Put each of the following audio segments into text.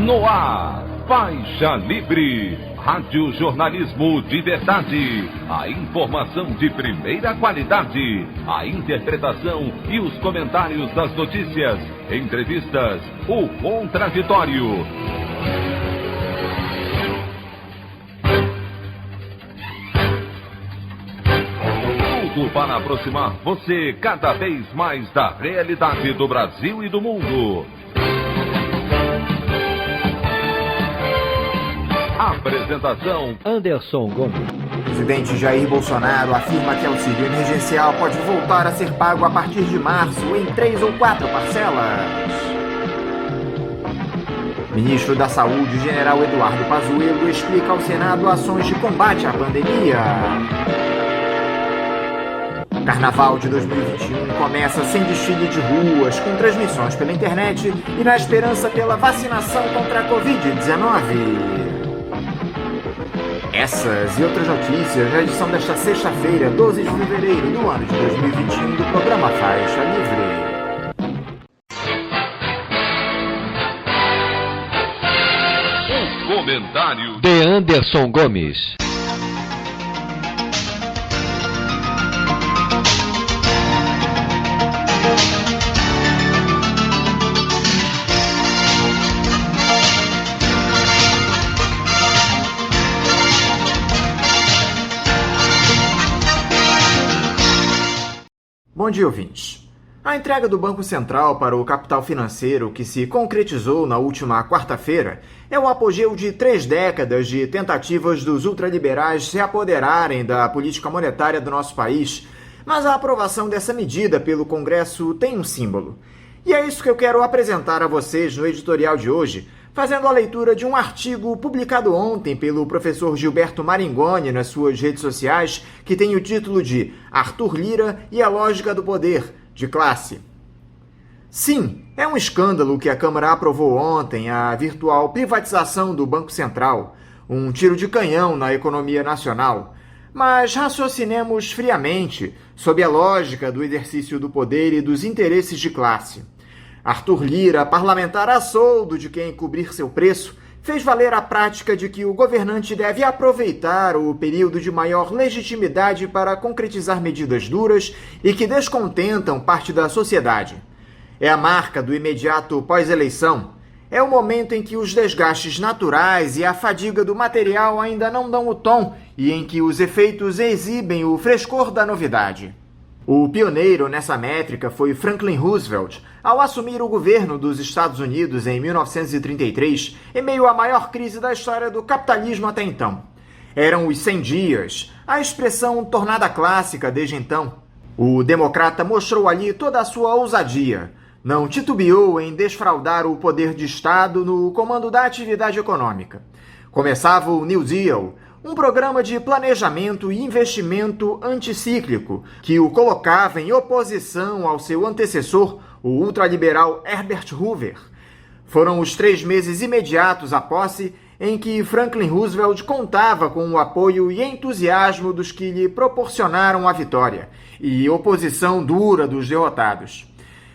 No ar, Faixa Livre, rádio jornalismo de verdade, a informação de primeira qualidade, a interpretação e os comentários das notícias, entrevistas, o contraditório. Tudo para aproximar você cada vez mais da realidade do Brasil e do mundo. Apresentação: Anderson Gomes. O presidente Jair Bolsonaro afirma que auxílio emergencial pode voltar a ser pago a partir de março em 3 ou 4 parcelas. Ministro da Saúde, General Eduardo Pazuello, explica ao Senado ações de combate à pandemia. Carnaval de 2021 começa sem desfile de ruas, com transmissões pela internet e na esperança pela vacinação contra a Covid-19. Essas e outras notícias na edição desta sexta-feira, 12 de fevereiro do ano de 2021, do programa Faixa Livre. O comentário de Anderson Gomes. Bom dia, ouvintes. A entrega do Banco Central para o capital financeiro, que se concretizou na última quarta-feira, é o apogeu de 3 décadas de tentativas dos ultraliberais se apoderarem da política monetária do nosso país. Mas a aprovação dessa medida pelo Congresso tem um símbolo. E é isso que eu quero apresentar a vocês no editorial de hoje, fazendo a leitura de um artigo publicado ontem pelo professor Gilberto Maringoni nas suas redes sociais, que tem o título de Arthur Lira e a Lógica do Poder, de Classe. Sim, é um escândalo que a Câmara aprovou ontem a virtual privatização do Banco Central, um tiro de canhão na economia nacional. Mas raciocinemos friamente sob a lógica do exercício do poder e dos interesses de classe. Arthur Lira, parlamentar a soldo de quem cobrir seu preço, fez valer a prática de que o governante deve aproveitar o período de maior legitimidade para concretizar medidas duras e que descontentam parte da sociedade. É a marca do imediato pós-eleição. É o momento em que os desgastes naturais e a fadiga do material ainda não dão o tom e em que os efeitos exibem o frescor da novidade. O pioneiro nessa métrica foi Franklin Roosevelt, ao assumir o governo dos Estados Unidos em 1933, em meio à maior crise da história do capitalismo até então. Eram os 100 dias, a expressão tornada clássica desde então. O democrata mostrou ali toda a sua ousadia. Não titubeou em desfraudar o poder de Estado no comando da atividade econômica. Começava o New Deal, um programa de planejamento e investimento anticíclico que o colocava em oposição ao seu antecessor, o ultraliberal Herbert Hoover. Foram os 3 meses imediatos à posse em que Franklin Roosevelt contava com o apoio e entusiasmo dos que lhe proporcionaram a vitória e oposição dura dos derrotados.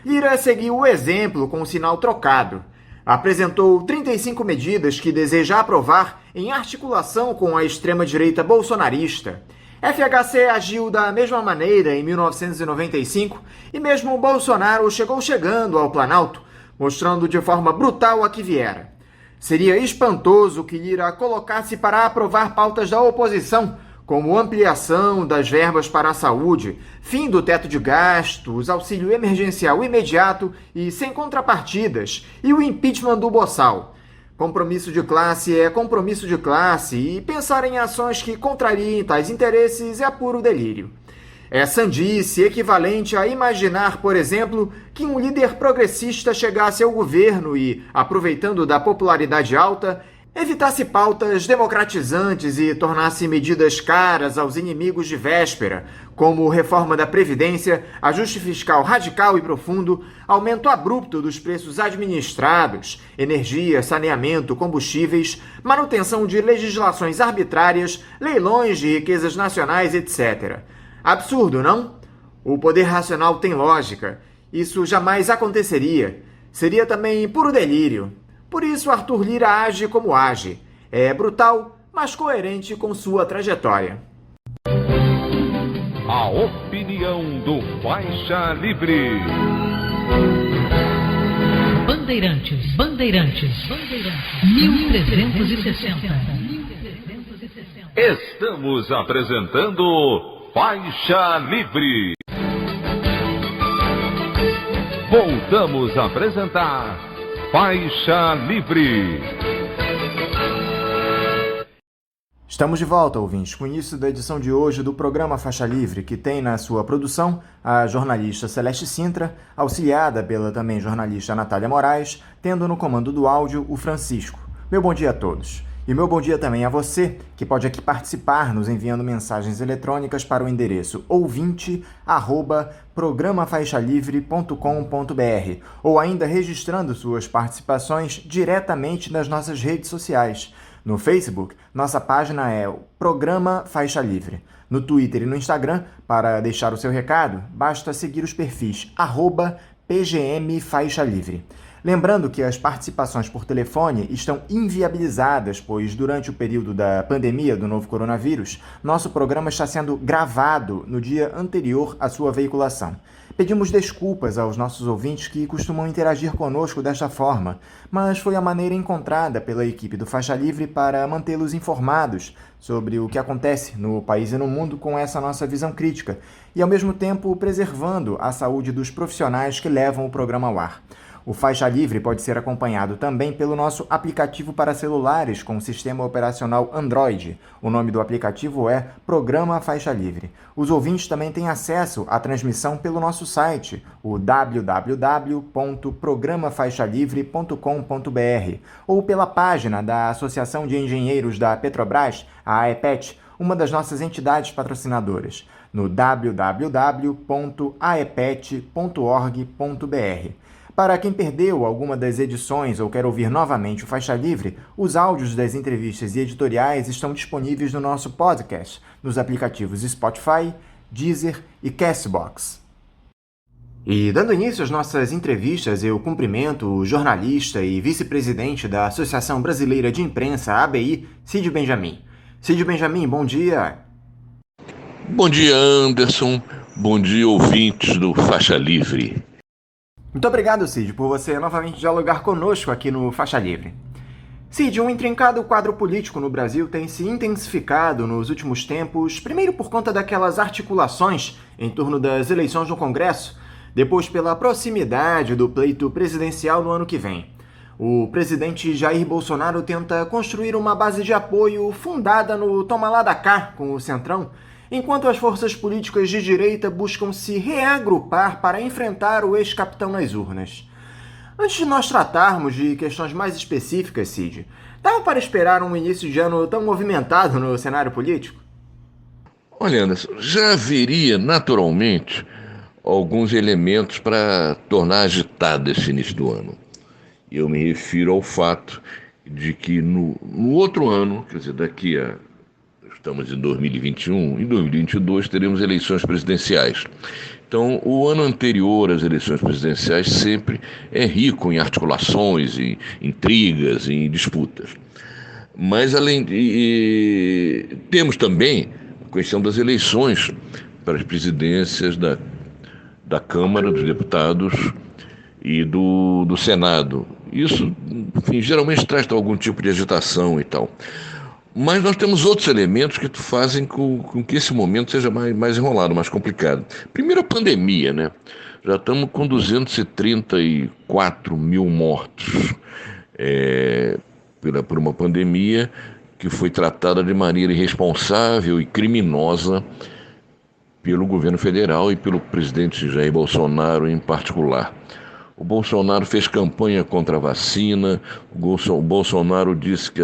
Lira seguiu o exemplo com o sinal trocado. Apresentou 35 medidas que deseja aprovar em articulação com a extrema-direita bolsonarista. FHC agiu da mesma maneira em 1995 e mesmo Bolsonaro chegou chegando ao Planalto, mostrando de forma brutal a que viera. Seria espantoso que Lira colocasse para aprovar pautas da oposição, como ampliação das verbas para a saúde, fim do teto de gastos, auxílio emergencial imediato e sem contrapartidas, e o impeachment do Bossal. Compromisso de classe é compromisso de classe, e pensar em ações que contrariem tais interesses é puro delírio. É sandice equivalente a imaginar, por exemplo, que um líder progressista chegasse ao governo e, aproveitando da popularidade alta, evitasse pautas democratizantes e tornasse medidas caras aos inimigos de véspera, como reforma da Previdência, ajuste fiscal radical e profundo, aumento abrupto dos preços administrados, energia, saneamento, combustíveis, manutenção de legislações arbitrárias, leilões de riquezas nacionais, etc. Absurdo, não? O poder racional tem lógica. Isso jamais aconteceria. Seria também puro delírio. Por isso, Arthur Lira age como age. É brutal, mas coerente com sua trajetória. A opinião do Faixa Livre. Bandeirantes, 1360. Estamos apresentando Faixa Livre. Voltamos a apresentar Faixa Livre. Estamos de volta, ouvintes, com o início da edição de hoje do programa Faixa Livre, que tem na sua produção a jornalista Celeste Sintra, auxiliada pela também jornalista Natália Moraes, tendo no comando do áudio o Francisco. Meu bom dia a todos. E meu bom dia também a você, que pode aqui participar nos enviando mensagens eletrônicas para o endereço ouvinte@programafaixalivre.com.br ou ainda registrando suas participações diretamente nas nossas redes sociais. No Facebook, nossa página é o Programa Faixa Livre. No Twitter e no Instagram, para deixar o seu recado, basta seguir os perfis @PGM Faixa Livre. Lembrando que as participações por telefone estão inviabilizadas, pois durante o período da pandemia do novo coronavírus, nosso programa está sendo gravado no dia anterior à sua veiculação. Pedimos desculpas aos nossos ouvintes que costumam interagir conosco desta forma, mas foi a maneira encontrada pela equipe do Faixa Livre para mantê-los informados sobre o que acontece no país e no mundo com essa nossa visão crítica e, ao mesmo tempo, preservando a saúde dos profissionais que levam o programa ao ar. O Faixa Livre pode ser acompanhado também pelo nosso aplicativo para celulares com sistema operacional Android. O nome do aplicativo é Programa Faixa Livre. Os ouvintes também têm acesso à transmissão pelo nosso site, o www.programafaixalivre.com.br, ou pela página da Associação de Engenheiros da Petrobras, a AEPET, uma das nossas entidades patrocinadoras, no www.aepet.org.br. Para quem perdeu alguma das edições ou quer ouvir novamente o Faixa Livre, os áudios das entrevistas e editoriais estão disponíveis no nosso podcast, nos aplicativos Spotify, Deezer e Castbox. E dando início às nossas entrevistas, eu cumprimento o jornalista e vice-presidente da Associação Brasileira de Imprensa, ABI, Cid Benjamin. Cid Benjamin, bom dia. Bom dia, Anderson. Bom dia, ouvintes do Faixa Livre. Muito obrigado, Cid, por você novamente dialogar conosco aqui no Faixa Livre. Cid, um intrincado quadro político no Brasil tem se intensificado nos últimos tempos, primeiro por conta daquelas articulações em torno das eleições no Congresso, depois pela proximidade do pleito presidencial no ano que vem. O presidente Jair Bolsonaro tenta construir uma base de apoio fundada no toma lá da cá com o Centrão, enquanto as forças políticas de direita buscam se reagrupar para enfrentar o ex-capitão nas urnas. Antes de nós tratarmos de questões mais específicas, Cid, dava para esperar um início de ano tão movimentado no cenário político? Olha, Anderson, já haveria naturalmente alguns elementos para tornar agitado esse início do ano. Eu me refiro ao fato de que no outro ano, quer dizer, estamos em 2021, em 2022 teremos eleições presidenciais. Então, o ano anterior às eleições presidenciais sempre é rico em articulações, em intrigas, em disputas. Mas, temos também a questão das eleições para as presidências da Câmara dos Deputados e do Senado. Isso, enfim, geralmente traz algum tipo de agitação e tal. Mas nós temos outros elementos que fazem com que esse momento seja mais enrolado, mais complicado. Primeiro, a pandemia, né? Já estamos com 234 mil mortos por uma pandemia que foi tratada de maneira irresponsável e criminosa pelo governo federal e pelo presidente Jair Bolsonaro em particular. O Bolsonaro fez campanha contra a vacina, o Bolsonaro disse que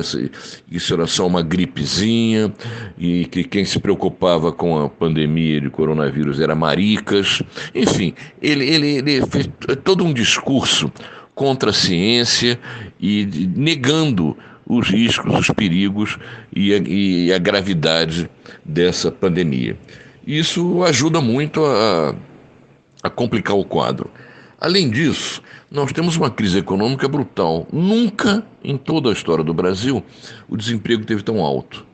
isso era só uma gripezinha e que quem se preocupava com a pandemia de coronavírus era maricas. Enfim, ele fez todo um discurso contra a ciência e negando os riscos, os perigos e a gravidade dessa pandemia. Isso ajuda muito a complicar o quadro. Além disso, nós temos uma crise econômica brutal. Nunca em toda a história do Brasil o desemprego esteve tão alto.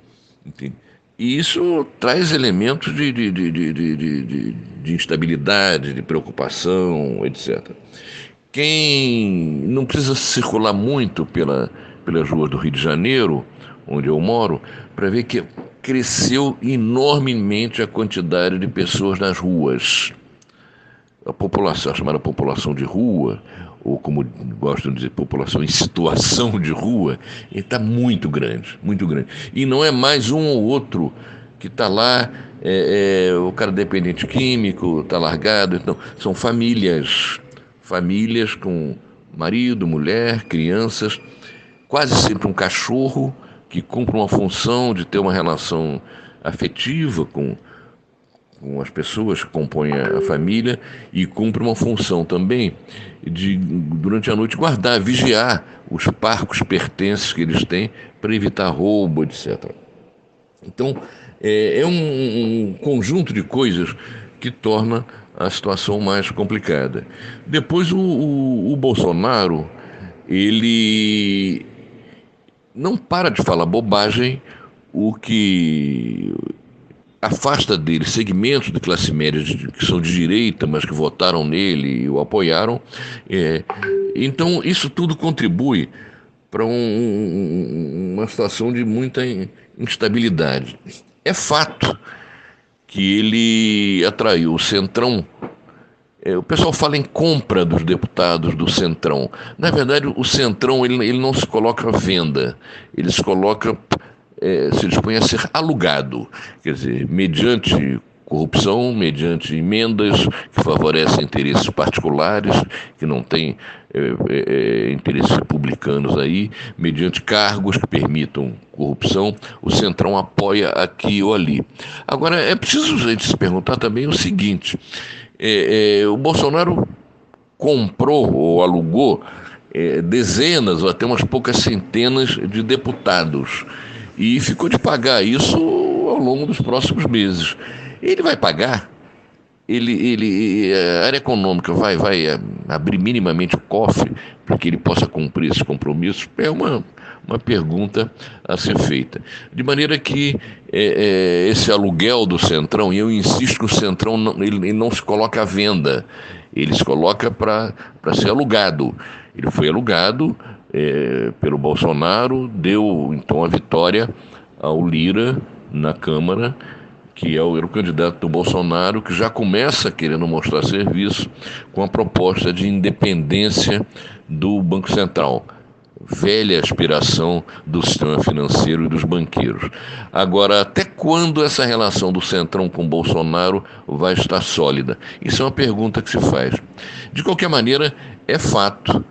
Entende? E isso traz elementos de instabilidade, de preocupação, etc. Quem não precisa circular muito pelas ruas do Rio de Janeiro, onde eu moro, para ver que cresceu enormemente a quantidade de pessoas nas ruas. A população, a chamada população de rua, ou como gostam de dizer, população em situação de rua, está muito grande, muito grande. E não é mais um ou outro que está lá, o cara dependente químico, está largado. Então, são famílias com marido, mulher, crianças, quase sempre um cachorro que cumpre uma função de ter uma relação afetiva com as pessoas que compõem a família e cumpre uma função também de, durante a noite, guardar, vigiar os parcos pertences que eles têm para evitar roubo, etc. Então, é um conjunto de coisas que torna a situação mais complicada. Depois, o Bolsonaro, ele não para de falar bobagem, o que afasta dele segmentos de classe média que são de direita, mas que votaram nele e o apoiaram. Então, isso tudo contribui para uma situação de muita instabilidade. É fato que ele atraiu o Centrão. O pessoal fala em compra dos deputados do Centrão. Na verdade, o Centrão ele não se coloca à venda, ele se coloca, se dispõe a ser alugado, quer dizer, mediante corrupção, mediante emendas que favorecem interesses particulares, que não têm interesses republicanos aí, mediante cargos que permitam corrupção, o Centrão apoia aqui ou ali. Agora, é preciso a gente se perguntar também o seguinte: o Bolsonaro comprou ou alugou dezenas ou até umas poucas centenas de deputados e ficou de pagar isso ao longo dos próximos meses. Ele vai pagar? A área econômica vai abrir minimamente o cofre para que ele possa cumprir esses compromissos? É uma pergunta a ser feita. De maneira que esse aluguel do Centrão, e eu insisto que o Centrão ele não se coloca à venda, ele se coloca para ser alugado. Ele foi alugado pelo Bolsonaro, deu então a vitória ao Lira na Câmara, que era o candidato do Bolsonaro, que já começa querendo mostrar serviço com a proposta de independência do Banco Central. Velha aspiração do sistema financeiro e dos banqueiros. Agora, até quando essa relação do Centrão com Bolsonaro vai estar sólida? Isso é uma pergunta que se faz. De qualquer maneira, é fato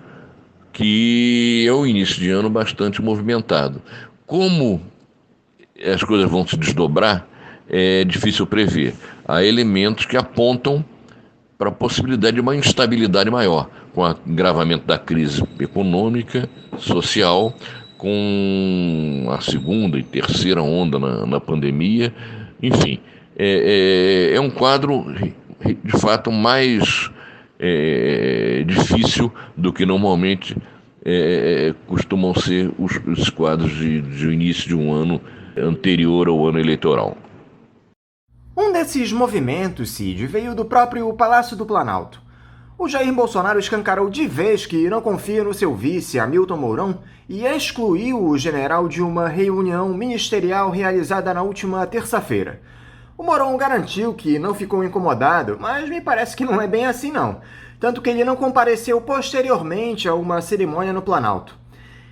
que é um início de ano bastante movimentado. Como as coisas vão se desdobrar, é difícil prever. Há elementos que apontam para a possibilidade de uma instabilidade maior, com o agravamento da crise econômica, social, com a segunda e terceira onda na pandemia. Enfim, é um quadro, de fato, mais difícil do que normalmente costumam ser os quadros de início de um ano anterior ao ano eleitoral. Um desses movimentos, Cid, veio do próprio Palácio do Planalto. O Jair Bolsonaro escancarou de vez que não confia no seu vice, Hamilton Mourão, e excluiu o general de uma reunião ministerial realizada na última terça-feira. O Mourão garantiu que não ficou incomodado, mas me parece que não é bem assim não, tanto que ele não compareceu posteriormente a uma cerimônia no Planalto.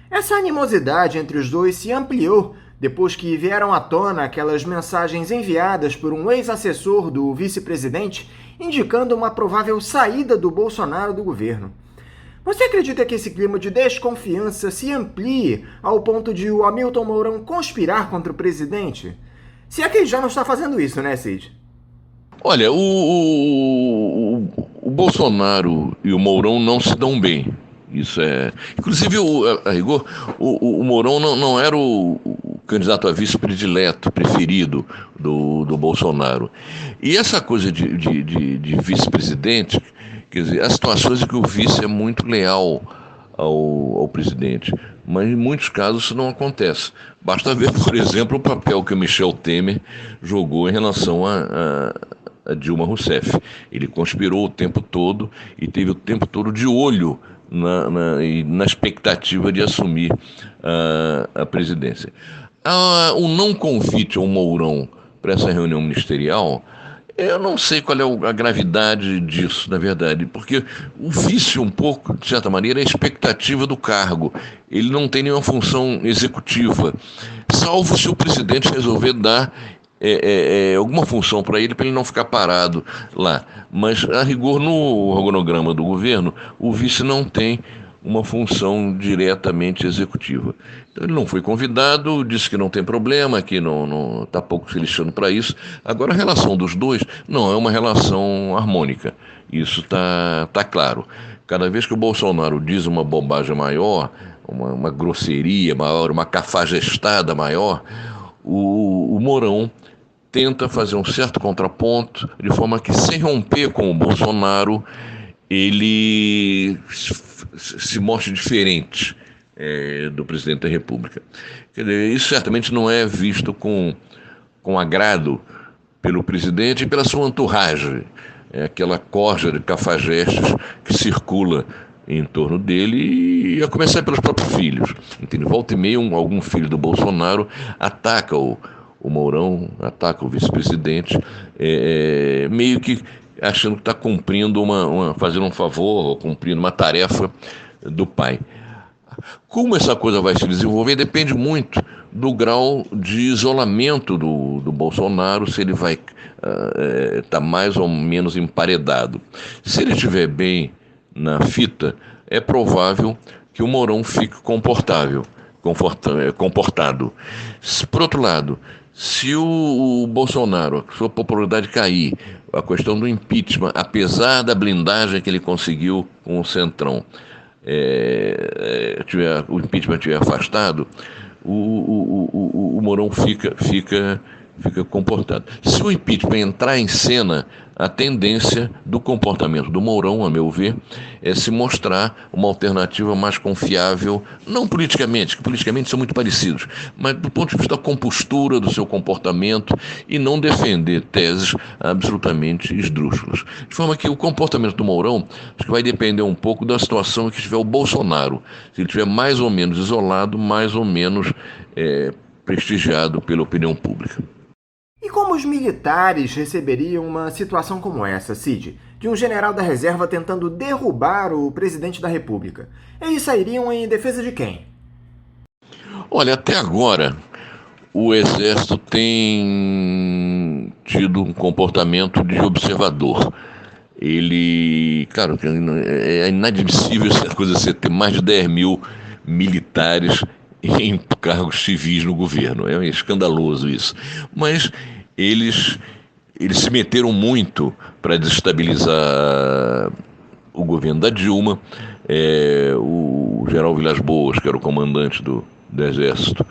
Essa animosidade entre os dois se ampliou depois que vieram à tona aquelas mensagens enviadas por um ex-assessor do vice-presidente indicando uma provável saída do Bolsonaro do governo. Você acredita que esse clima de desconfiança se amplie ao ponto de o Hamilton Mourão conspirar contra o presidente? Se é que ele já não está fazendo isso, né, Cid? Olha, o Bolsonaro e o Mourão não se dão bem. Isso é. Inclusive, a rigor, o Mourão não era o candidato a vice predileto, preferido do Bolsonaro. E essa coisa de vice-presidente, Quer dizer, há situações em que o vice é muito leal ao presidente, mas em muitos casos isso não acontece. Basta ver, por exemplo, o papel que o Michel Temer jogou em relação a Dilma Rousseff. Ele conspirou o tempo todo e teve o tempo todo de olho na expectativa de assumir a presidência. O não convite ao Mourão para essa reunião ministerial, eu não sei qual é a gravidade disso, na verdade, porque o vice, um pouco, de certa maneira, é a expectativa do cargo. Ele não tem nenhuma função executiva, salvo se o presidente resolver dar alguma função para ele não ficar parado lá. Mas, a rigor, no organograma do governo, o vice não tem uma função diretamente executiva. Então, ele não foi convidado, disse que não tem problema, que não está pouco se lixando para isso. Agora, a relação dos dois não é uma relação harmônica. Isso está claro. Cada vez que o Bolsonaro diz uma bobagem maior, uma grosseria maior, uma cafajestada maior, o Mourão tenta fazer um certo contraponto, de forma que, sem romper com o Bolsonaro, ele se mostre diferente do presidente da República. Quer dizer, isso certamente não é visto com agrado pelo presidente e pela sua entourage, aquela corja de cafajestes que circula em torno dele, e a começar pelos próprios filhos. Entende? Volta e meia, algum filho do Bolsonaro ataca o Mourão, ataca o vice-presidente, meio que achando que está cumprindo fazendo um favor, ou cumprindo uma tarefa do pai. Como essa coisa vai se desenvolver depende muito do grau de isolamento do Bolsonaro, se ele vai estar mais ou menos emparedado. Se ele estiver bem na fita, é provável que o Mourão fique comportado. Por outro lado, se o Bolsonaro, a sua popularidade cair, a questão do impeachment, apesar da blindagem que ele conseguiu com o Centrão, o impeachment tiver afastado, o Mourão fica comportado. Se o impeachment entrar em cena, a tendência do comportamento do Mourão, a meu ver, é se mostrar uma alternativa mais confiável, não politicamente, que politicamente são muito parecidos, mas do ponto de vista da compostura do seu comportamento, e não defender teses absolutamente esdrúxulas. De forma que o comportamento do Mourão acho que vai depender um pouco da situação em que estiver o Bolsonaro. Se ele estiver mais ou menos isolado, mais ou menos prestigiado pela opinião pública. E como os militares receberiam uma situação como essa, Cid? De um general da reserva tentando derrubar o presidente da República. Eles sairiam em defesa de quem? Olha, até agora, o Exército tem tido um comportamento de observador. Ele, claro, é inadmissível essa coisa, você ter mais de 10 mil militares em cargos civis no governo. É escandaloso isso. Mas eles se meteram muito para desestabilizar o governo da Dilma. O general Vilas Boas, que era o comandante do Exército,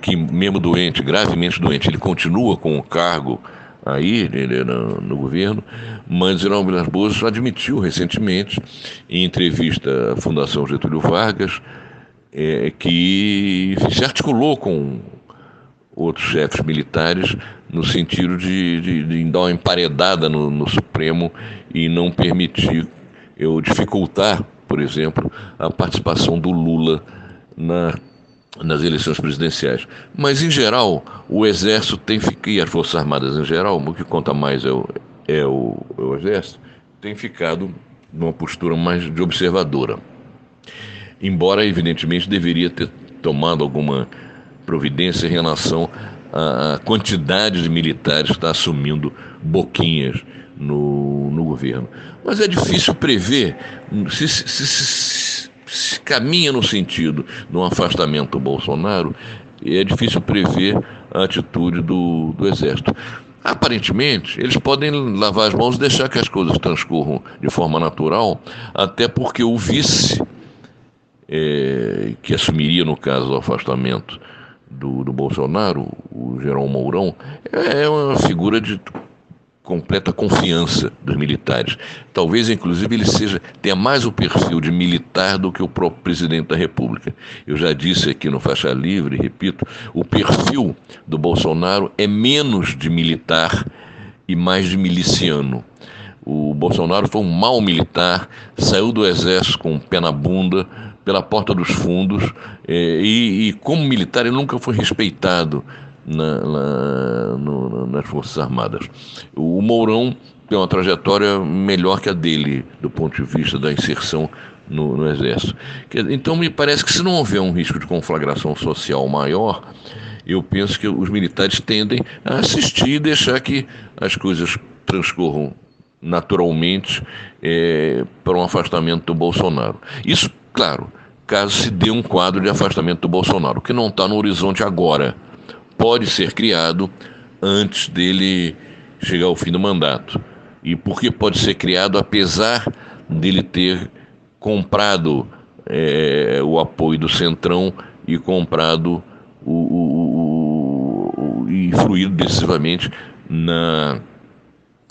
que mesmo doente, gravemente doente, ele continua com o cargo aí no governo, mas o general Vilas Boas admitiu recentemente, em entrevista à Fundação Getúlio Vargas, que se articulou com outros chefes militares no sentido de dar uma emparedada no Supremo e não permitir, dificultar, por exemplo, a participação do Lula nas eleições presidenciais. Mas, em geral, o Exército e as Forças Armadas em geral, o que conta mais é o Exército, tem ficado numa postura mais de observadora. Embora, evidentemente, deveria ter tomado alguma providência em relação à quantidade de militares que está assumindo boquinhas no governo. Mas é difícil prever se caminha no sentido de um afastamento do Bolsonaro, é difícil prever a atitude do Exército. Aparentemente, eles podem lavar as mãos e deixar que as coisas transcorram de forma natural, até porque o vice, que assumiria, no caso, o afastamento do Bolsonaro, o general Mourão, é uma figura de completa confiança dos militares. Talvez, inclusive, ele tenha mais o perfil de militar do que o próprio presidente da República. Eu já disse aqui no Faixa Livre, repito, o perfil do Bolsonaro é menos de militar e mais de miliciano. O Bolsonaro foi um mau militar, saiu do exército com o pé na bunda, pela porta dos fundos, e como militar ele nunca foi respeitado nas Forças Armadas. O Mourão tem uma trajetória melhor que a dele, do ponto de vista da inserção no Exército. Então, me parece que se não houver um risco de conflagração social maior, eu penso que os militares tendem a assistir e deixar que as coisas transcorram naturalmente para um afastamento do Bolsonaro. Isso, claro, caso se dê um quadro de afastamento do Bolsonaro, que não está no horizonte agora. Pode ser criado antes dele chegar ao fim do mandato. E por que pode ser criado apesar dele ter comprado o apoio do Centrão e comprado e influído decisivamente na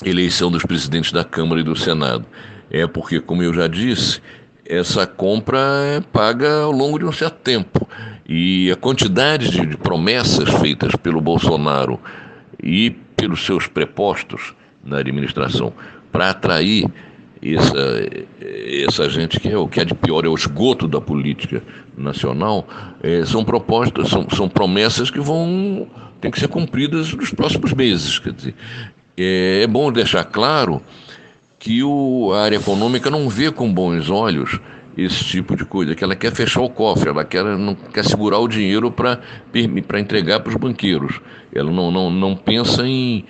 eleição dos presidentes da Câmara e do Senado? Porque, como eu já disse, essa compra é paga ao longo de um certo tempo. E a quantidade de promessas feitas pelo Bolsonaro e pelos seus prepostos na administração para atrair essa gente que é o que é de pior, é o esgoto da política nacional, são propostas, são promessas que têm que ser cumpridas nos próximos meses. Quer dizer, é bom deixar claro que a área econômica não vê com bons olhos esse tipo de coisa, que ela quer fechar o cofre, ela não quer segurar o dinheiro para entregar para os banqueiros. Ela não pensa em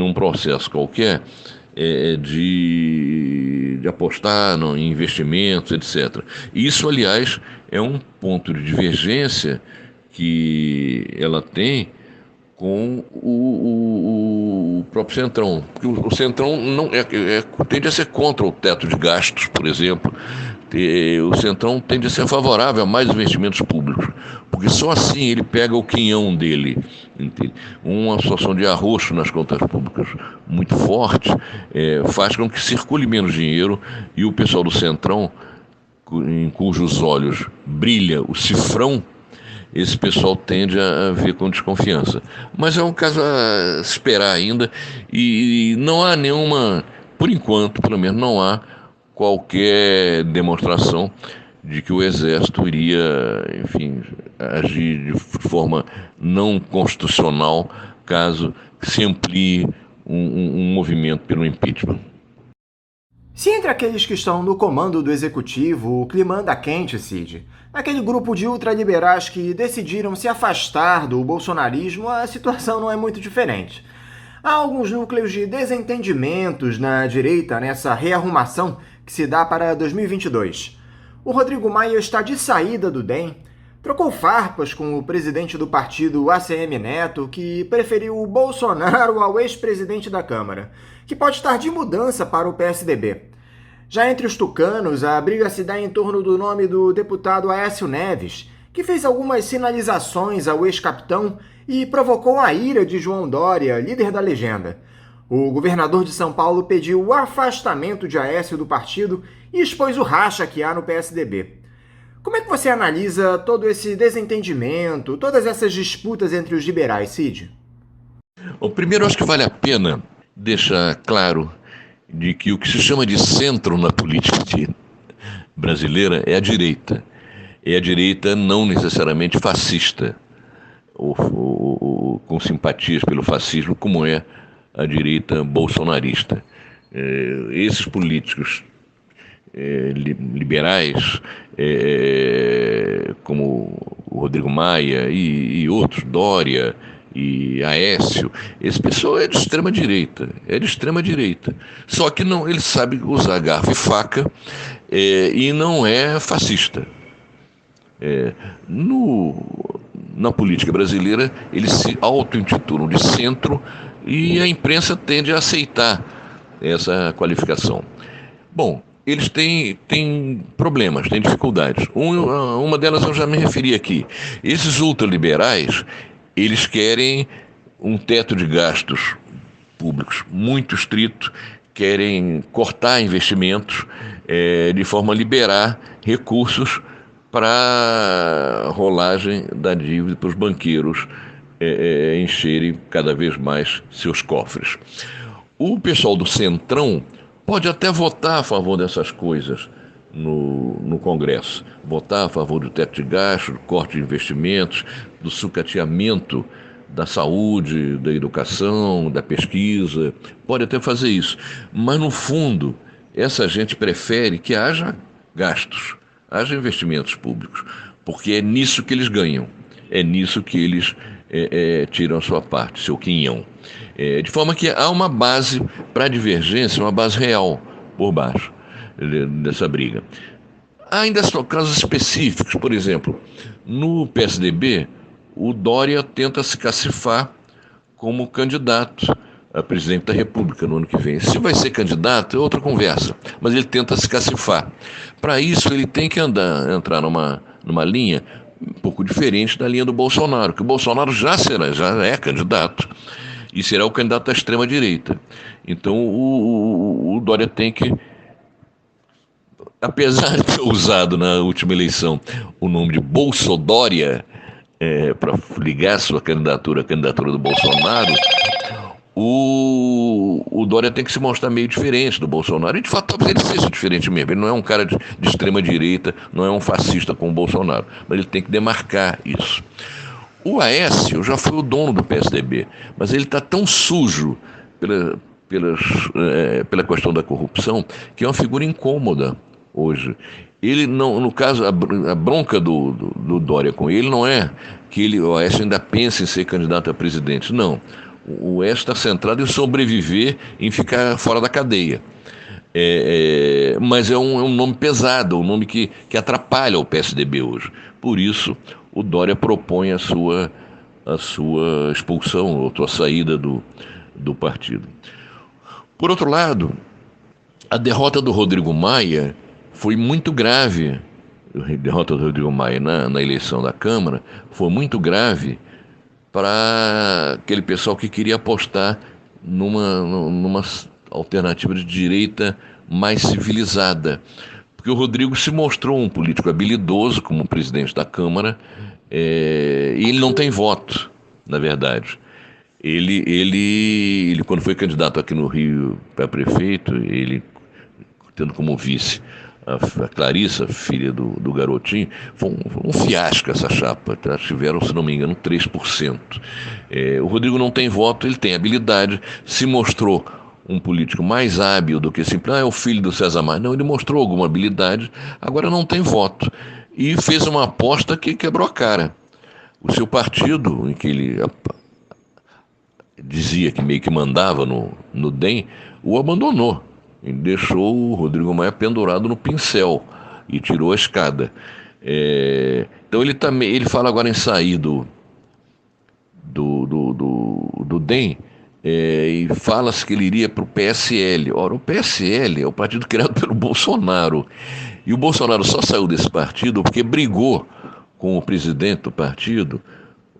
um processo qualquer de apostar em investimentos, etc. Isso, aliás, é um ponto de divergência que ela tem com o próprio Centrão. Porque o Centrão tende a ser contra o teto de gastos, por exemplo. O Centrão tende a ser favorável a mais investimentos públicos, porque só assim ele pega o quinhão dele. Entende? Uma situação de arroxo nas contas públicas muito forte faz com que circule menos dinheiro, e o pessoal do Centrão, em cujos olhos brilha o cifrão, esse pessoal tende a ver com desconfiança. Mas é um caso a esperar ainda, e não há nenhuma, por enquanto, pelo menos, não há qualquer demonstração de que o Exército iria, enfim, agir de forma não constitucional caso se amplie um movimento pelo impeachment. Se entre aqueles que estão no comando do Executivo o clima anda quente, Cid, naquele grupo de ultraliberais que decidiram se afastar do bolsonarismo, a situação não é muito diferente. Há alguns núcleos de desentendimentos na direita nessa rearrumação que se dá para 2022. O Rodrigo Maia está de saída do DEM, trocou farpas com o presidente do partido ACM Neto, que preferiu o Bolsonaro ao ex-presidente da Câmara, que pode estar de mudança para o PSDB. Já entre os tucanos, a briga se dá em torno do nome do deputado Aécio Neves, que fez algumas sinalizações ao ex-capitão e provocou a ira de João Dória, líder da legenda. O governador de São Paulo pediu o afastamento de Aécio do partido e expôs o racha que há no PSDB. Como é que você analisa todo esse desentendimento, todas essas disputas entre os liberais, Cid? Bom, primeiro, acho que vale a pena deixar claro de que o que se chama de centro na política brasileira é a direita. É a direita não necessariamente fascista, ou com simpatias pelo fascismo, como é a direita bolsonarista. Esses políticos liberais, como o Rodrigo Maia e outros, Dória e Aécio, esse pessoal é de extrema direita, só que não, ele sabe usar garfo e faca, e não é fascista. Na política brasileira eles se auto-intitulam de centro, e a imprensa tende a aceitar essa qualificação. Bom, eles têm problemas, têm dificuldades. Uma delas eu já me referi aqui. Esses ultraliberais, eles querem um teto de gastos públicos muito estrito, querem cortar investimentos de forma a liberar recursos para a rolagem da dívida para os banqueiros encherem cada vez mais seus cofres. O pessoal do Centrão pode até votar a favor dessas coisas no Congresso, votar a favor do teto de gasto, do corte de investimentos, do sucateamento da saúde, da educação, da pesquisa, pode até fazer isso. Mas, no fundo, essa gente prefere que haja gastos, haja investimentos públicos, porque é nisso que eles ganham, é nisso que eles tiram a sua parte, seu quinhão. De forma que há uma base para a divergência, uma base real por baixo dessa briga. Há ainda casos específicos, por exemplo, no PSDB, o Dória tenta se cacifar como candidato a presidente da República no ano que vem. Se vai ser candidato, é outra conversa, mas ele tenta se cacifar. Para isso, ele tem que entrar numa linha um pouco diferente da linha do Bolsonaro, que o Bolsonaro já é candidato, e será o candidato da extrema-direita. Então, o Dória tem que, apesar de ter usado na última eleição o nome de Bolsodória, para ligar a sua candidatura à candidatura do Bolsonaro, o Dória tem que se mostrar meio diferente do Bolsonaro. E, de fato, talvez ele seja diferente mesmo. Ele não é um cara de extrema-direita, não é um fascista como o Bolsonaro, mas ele tem que demarcar isso. O Aécio já foi o dono do PSDB, mas ele está tão sujo pela questão da corrupção que é uma figura incômoda hoje. Ele não, no caso, a bronca do Dória com ele não é que o Aécio ainda pensa em ser candidato a presidente, não. O Aécio está centrado em sobreviver, em ficar fora da cadeia. Mas é um nome pesado, um nome que atrapalha o PSDB hoje. Por isso, o Dória propõe a sua expulsão, ou a sua saída do partido. Por outro lado, a derrota do Rodrigo Maia foi muito grave. A derrota do Rodrigo Maia na eleição da Câmara foi muito grave para aquele pessoal que queria apostar numa alternativa de direita mais civilizada. Porque o Rodrigo se mostrou um político habilidoso como presidente da Câmara, e ele não tem voto, na verdade. Ele quando foi candidato aqui no Rio para prefeito, ele tendo como vice a Clarissa, filha do garotinho, foi um fiasco essa chapa. Tiveram, se não me engano, 3%. O Rodrigo não tem voto, ele tem habilidade, se mostrou um político mais hábil do que simplesmente, é o filho do César Maia. Não, ele mostrou alguma habilidade, agora não tem voto. E fez uma aposta que quebrou a cara. O seu partido, em que ele dizia que meio que mandava no DEM, o abandonou. Ele deixou o Rodrigo Maia pendurado no pincel e tirou a escada. Então ele fala agora em sair do DEM, e fala-se que ele iria para o PSL. Ora, o PSL é o partido criado pelo Bolsonaro. E o Bolsonaro só saiu desse partido porque brigou com o presidente do partido,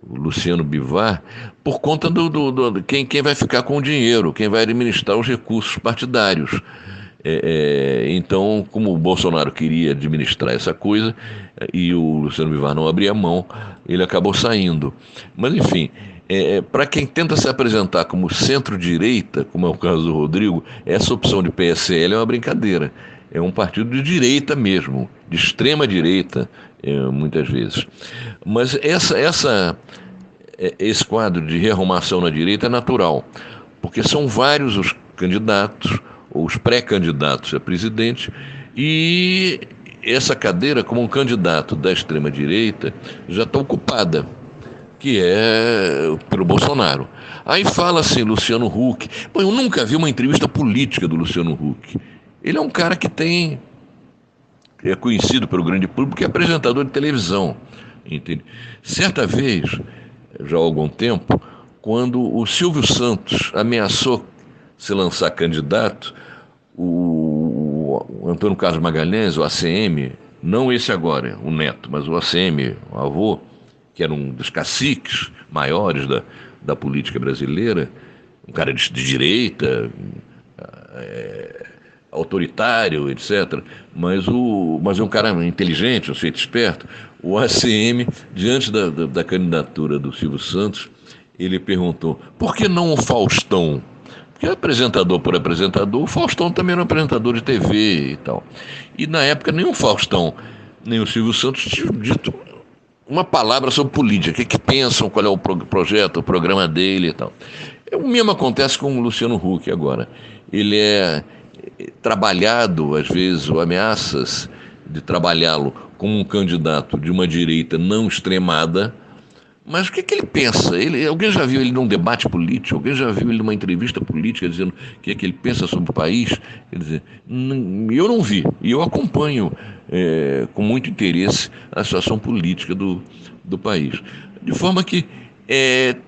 o Luciano Bivar, por conta de quem vai ficar com o dinheiro, quem vai administrar os recursos partidários. Então, como o Bolsonaro queria administrar essa coisa e o Luciano Bivar não abria mão, ele acabou saindo. Mas, enfim, para quem tenta se apresentar como centro-direita, como é o caso do Rodrigo, essa opção de PSL é uma brincadeira. É um partido de direita mesmo, de extrema-direita, muitas vezes. Mas esse quadro de rearrumação na direita é natural, porque são vários os candidatos, ou os pré-candidatos a presidente, e essa cadeira, como um candidato da extrema-direita, já está ocupada, que é pelo Bolsonaro. Aí fala-se Luciano Huck. Bom, eu nunca vi uma entrevista política do Luciano Huck. Ele é um cara que é conhecido pelo grande público, que é apresentador de televisão. Entende? Certa vez, já há algum tempo, quando o Silvio Santos ameaçou se lançar candidato, o Antônio Carlos Magalhães, o ACM, não esse agora, o neto, mas o ACM, o avô, que era um dos caciques maiores da política brasileira, um cara de direita, autoritário, etc. Mas é um cara inteligente, um sujeito esperto. O ACM, diante da candidatura do Silvio Santos, ele perguntou, por que não o Faustão? Porque apresentador por apresentador, o Faustão também era um apresentador de TV e tal. E na época nem o Faustão, nem o Silvio Santos tinham dito uma palavra sobre política, o que pensam, qual é o projeto, o programa dele e tal. O mesmo acontece com o Luciano Huck agora. Ele é trabalhado, às vezes, ou ameaças de trabalhá-lo como um candidato de uma direita não extremada. Mas o que ele pensa? Alguém já viu ele num debate político? Alguém já viu ele numa entrevista política dizendo o que ele pensa sobre o país? Quer dizer, eu não vi. E eu acompanho com muito interesse a situação política do país. De forma que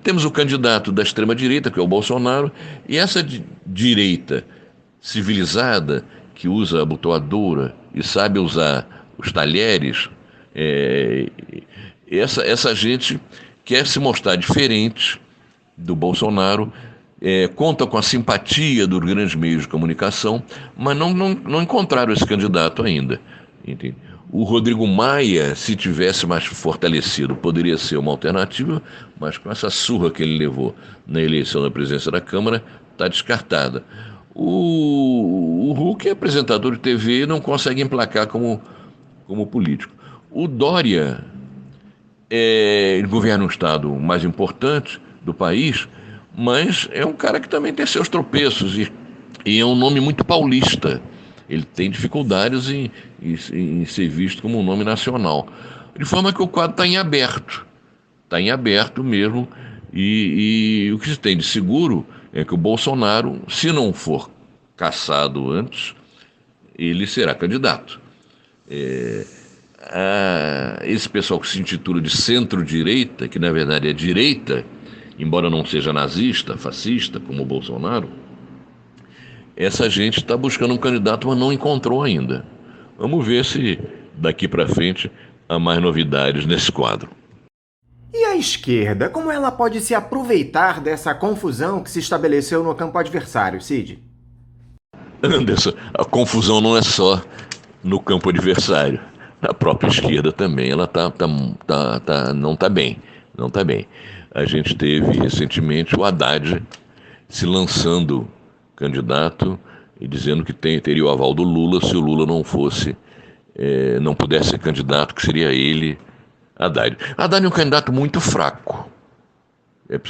temos o candidato da extrema-direita, que é o Bolsonaro, e essa direita civilizada, que usa a abotoadora e sabe usar os talheres, essa gente quer se mostrar diferente do Bolsonaro, conta com a simpatia dos grandes meios de comunicação, mas não encontraram esse candidato ainda. Entende? O Rodrigo Maia, se tivesse mais fortalecido, poderia ser uma alternativa, mas com essa surra que ele levou na eleição da presidência da Câmara, está descartada. O Huck é apresentador de TV e não consegue emplacar como político. O Dória ele governa um estado mais importante do país, mas é um cara que também tem seus tropeços e é um nome muito paulista. Ele tem dificuldades em ser visto como um nome nacional. De forma que o quadro está em aberto mesmo, e o que se tem de seguro é que o Bolsonaro, se não for cassado antes, ele será candidato. Esse pessoal que se intitula de centro-direita, que na verdade é direita, embora não seja nazista, fascista, como o Bolsonaro, essa gente está buscando um candidato, mas não encontrou ainda. Vamos ver se daqui para frente há mais novidades nesse quadro. E a esquerda, como ela pode se aproveitar dessa confusão que se estabeleceu no campo adversário, Cid? Anderson, a confusão não é só no campo adversário. A própria esquerda também, ela não está bem. A gente teve recentemente o Haddad se lançando candidato e dizendo que teria o aval do Lula se o Lula não pudesse ser candidato, que seria ele, Haddad. Haddad é um candidato muito fraco.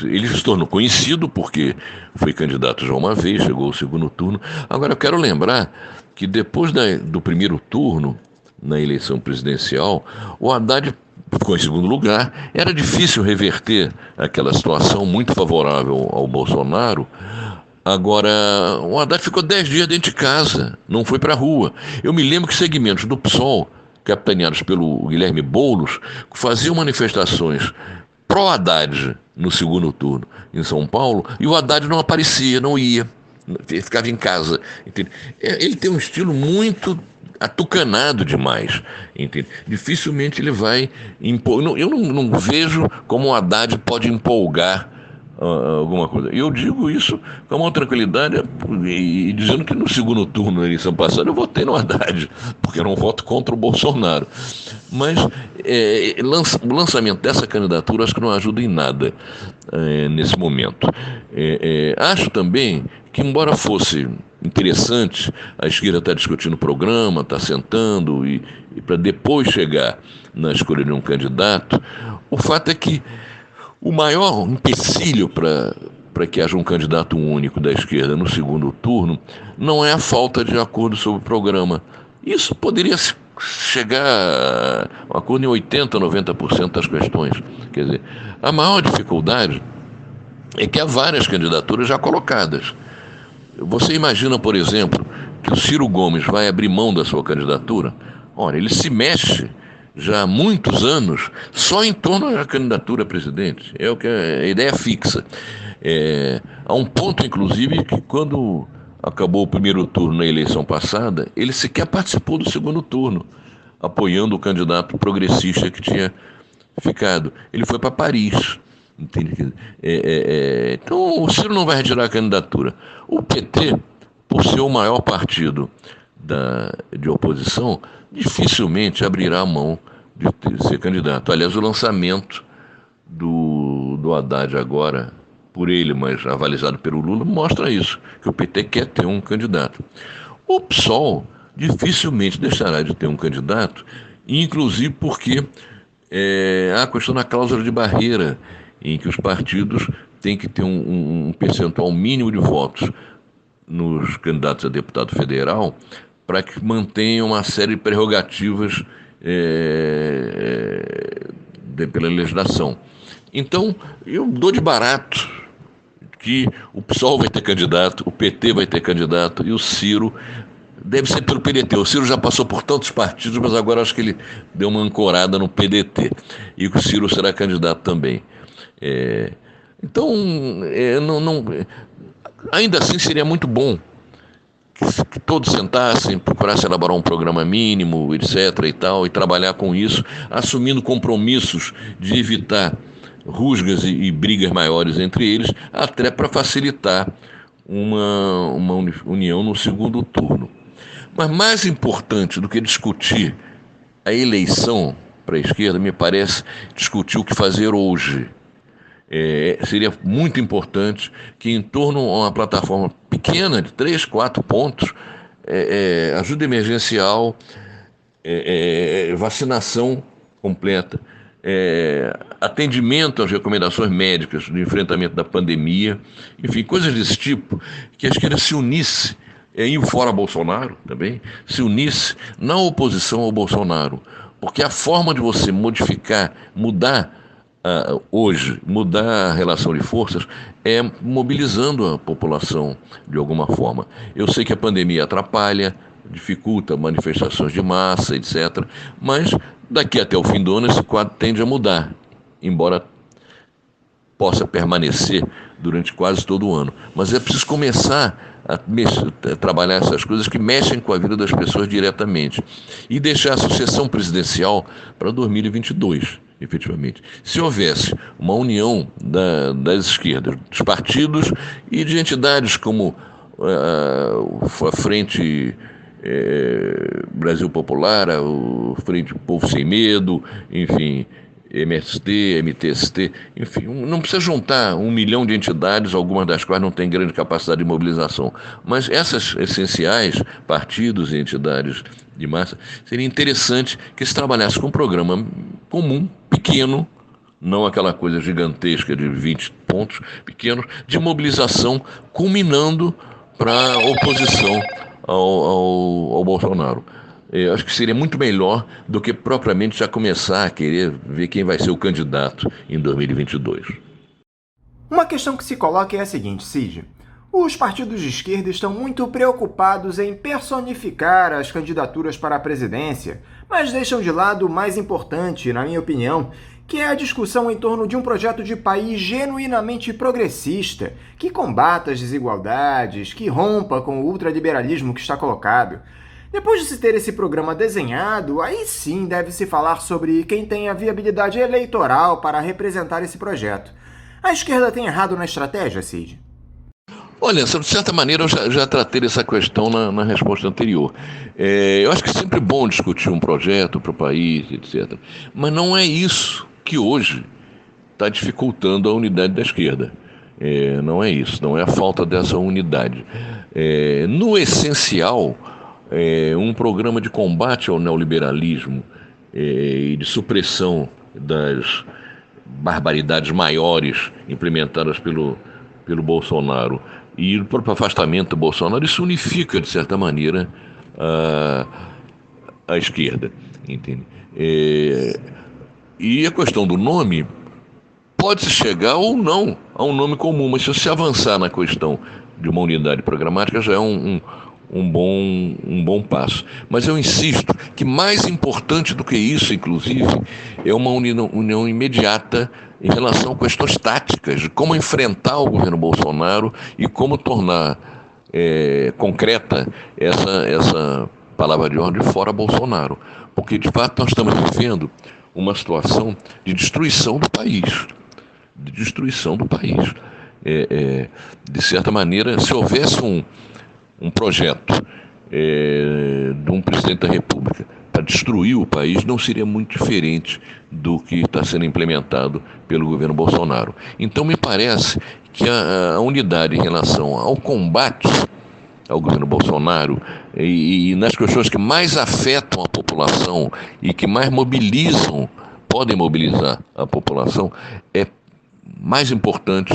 Ele se tornou conhecido porque foi candidato já uma vez, chegou ao segundo turno. Agora eu quero lembrar que depois do primeiro turno, na eleição presidencial, o Haddad ficou em segundo lugar. Era difícil reverter aquela situação muito favorável ao Bolsonaro. Agora, o Haddad ficou 10 dias dentro de casa, não foi para a rua. Eu me lembro que segmentos do PSOL, capitaneados pelo Guilherme Boulos, faziam manifestações pró-Haddad no segundo turno em São Paulo, e o Haddad não aparecia, não ia, ficava em casa. Entende? Ele tem um estilo muito atucanado demais, entende? Dificilmente ele vai impor. Eu não vejo como o Haddad pode empolgar alguma coisa. Eu digo isso com uma tranquilidade e dizendo que no segundo turno da eleição passada eu votei no Haddad, porque eu não voto contra o Bolsonaro. Mas o lançamento dessa candidatura acho que não ajuda em nada nesse momento. Acho também que, embora fosse interessante, a esquerda está discutindo o programa, está sentando e para depois chegar na escolha de um candidato, o fato é que o maior empecilho para que haja um candidato único da esquerda no segundo turno não é a falta de acordo sobre o programa. Isso poderia chegar a um acordo em 80%, 90% das questões. Quer dizer, a maior dificuldade é que há várias candidaturas já colocadas. Você imagina, por exemplo, que o Ciro Gomes vai abrir mão da sua candidatura? Ora, ele se mexe já há muitos anos só em torno da candidatura a presidente. É o que a ideia fixa. Há um ponto, inclusive, que quando acabou o primeiro turno na eleição passada, ele sequer participou do segundo turno, apoiando o candidato progressista que tinha ficado. Ele foi para Paris. Entende? Então o Ciro não vai retirar a candidatura. O PT, por ser o maior partido de oposição, dificilmente abrirá a mão de ser candidato. Aliás, o lançamento do Haddad agora, por ele, mas avalizado pelo Lula, mostra isso, que o PT quer ter um candidato. O PSOL dificilmente deixará de ter um candidato, inclusive porque há a questão da cláusula de barreira, em que os partidos têm que ter um percentual mínimo de votos nos candidatos a deputado federal para que mantenham uma série de prerrogativas pela legislação. Então, eu dou de barato que o PSOL vai ter candidato, o PT vai ter candidato e o Ciro deve ser pelo PDT. O Ciro já passou por tantos partidos, mas agora acho que ele deu uma ancorada no PDT. E o Ciro será candidato também. Então, ainda assim seria muito bom que todos sentassem, procurassem elaborar um programa mínimo, etc. e tal, e trabalhar com isso, assumindo compromissos de evitar rusgas e brigas maiores entre eles, até para facilitar uma união no segundo turno. Mas mais importante do que discutir a eleição para a esquerda, me parece discutir o que fazer hoje. Seria muito importante que, em torno a uma plataforma pequena, de 3, 4 pontos, ajuda emergencial, vacinação completa, atendimento às recomendações médicas de enfrentamento da pandemia, enfim, coisas desse tipo, que a esquerda se unisse, e fora Bolsonaro também, se unisse na oposição ao Bolsonaro, porque a forma de você mudar a relação de forças é mobilizando a população de alguma forma. Eu sei que a pandemia atrapalha, dificulta manifestações de massa, etc. Mas daqui até o fim do ano esse quadro tende a mudar, embora possa permanecer durante quase todo o ano. Mas é preciso começar a trabalhar essas coisas que mexem com a vida das pessoas diretamente e deixar a sucessão presidencial para 2022. Efetivamente. Se houvesse uma união das esquerdas, dos partidos e de entidades como a Frente Brasil Popular, o Frente Povo Sem Medo, enfim, MST, MTST, enfim, não precisa juntar 1 milhão de entidades, algumas das quais não têm grande capacidade de mobilização, mas essas essenciais, partidos e entidades de massa, seria interessante que se trabalhasse com um programa comum, pequeno, não aquela coisa gigantesca de 20 pontos, pequenos, de mobilização, culminando para a oposição ao Bolsonaro. Eu acho que seria muito melhor do que propriamente já começar a querer ver quem vai ser o candidato em 2022. Uma questão que se coloca é a seguinte, Cid. Os partidos de esquerda estão muito preocupados em personificar as candidaturas para a presidência, mas deixam de lado o mais importante, na minha opinião, que é a discussão em torno de um projeto de país genuinamente progressista, que combata as desigualdades, que rompa com o ultraliberalismo que está colocado. Depois de se ter esse programa desenhado, aí sim deve-se falar sobre quem tem a viabilidade eleitoral para representar esse projeto. A esquerda tem errado na estratégia, Cid? Olha, de certa maneira eu já tratei dessa questão na resposta anterior. Eu acho que é sempre bom discutir um projeto para o país, etc. Mas não é isso que hoje está dificultando a unidade da esquerda. Não é isso, não é a falta dessa unidade. No essencial, um programa de combate ao neoliberalismo e de supressão das barbaridades maiores implementadas pelo Bolsonaro e o próprio afastamento do Bolsonaro, isso unifica, de certa maneira, a esquerda, entende? E a questão do nome, pode-se chegar ou não a um nome comum, mas se você avançar na questão de uma unidade programática, já é um bom passo. Mas eu insisto que mais importante do que isso, inclusive, é uma união imediata em relação a questões táticas, de como enfrentar o governo Bolsonaro e como tornar concreta essa palavra de ordem fora Bolsonaro. Porque, de fato, nós estamos vivendo uma situação de destruição do país. de destruição do país. De certa maneira, se houvesse um projeto de um presidente da República para destruir o país, não seria muito diferente do que está sendo implementado pelo governo Bolsonaro. Então, me parece que a unidade em relação ao combate ao governo Bolsonaro e nas questões que mais afetam a população e que mais podem mobilizar a população, é mais importante,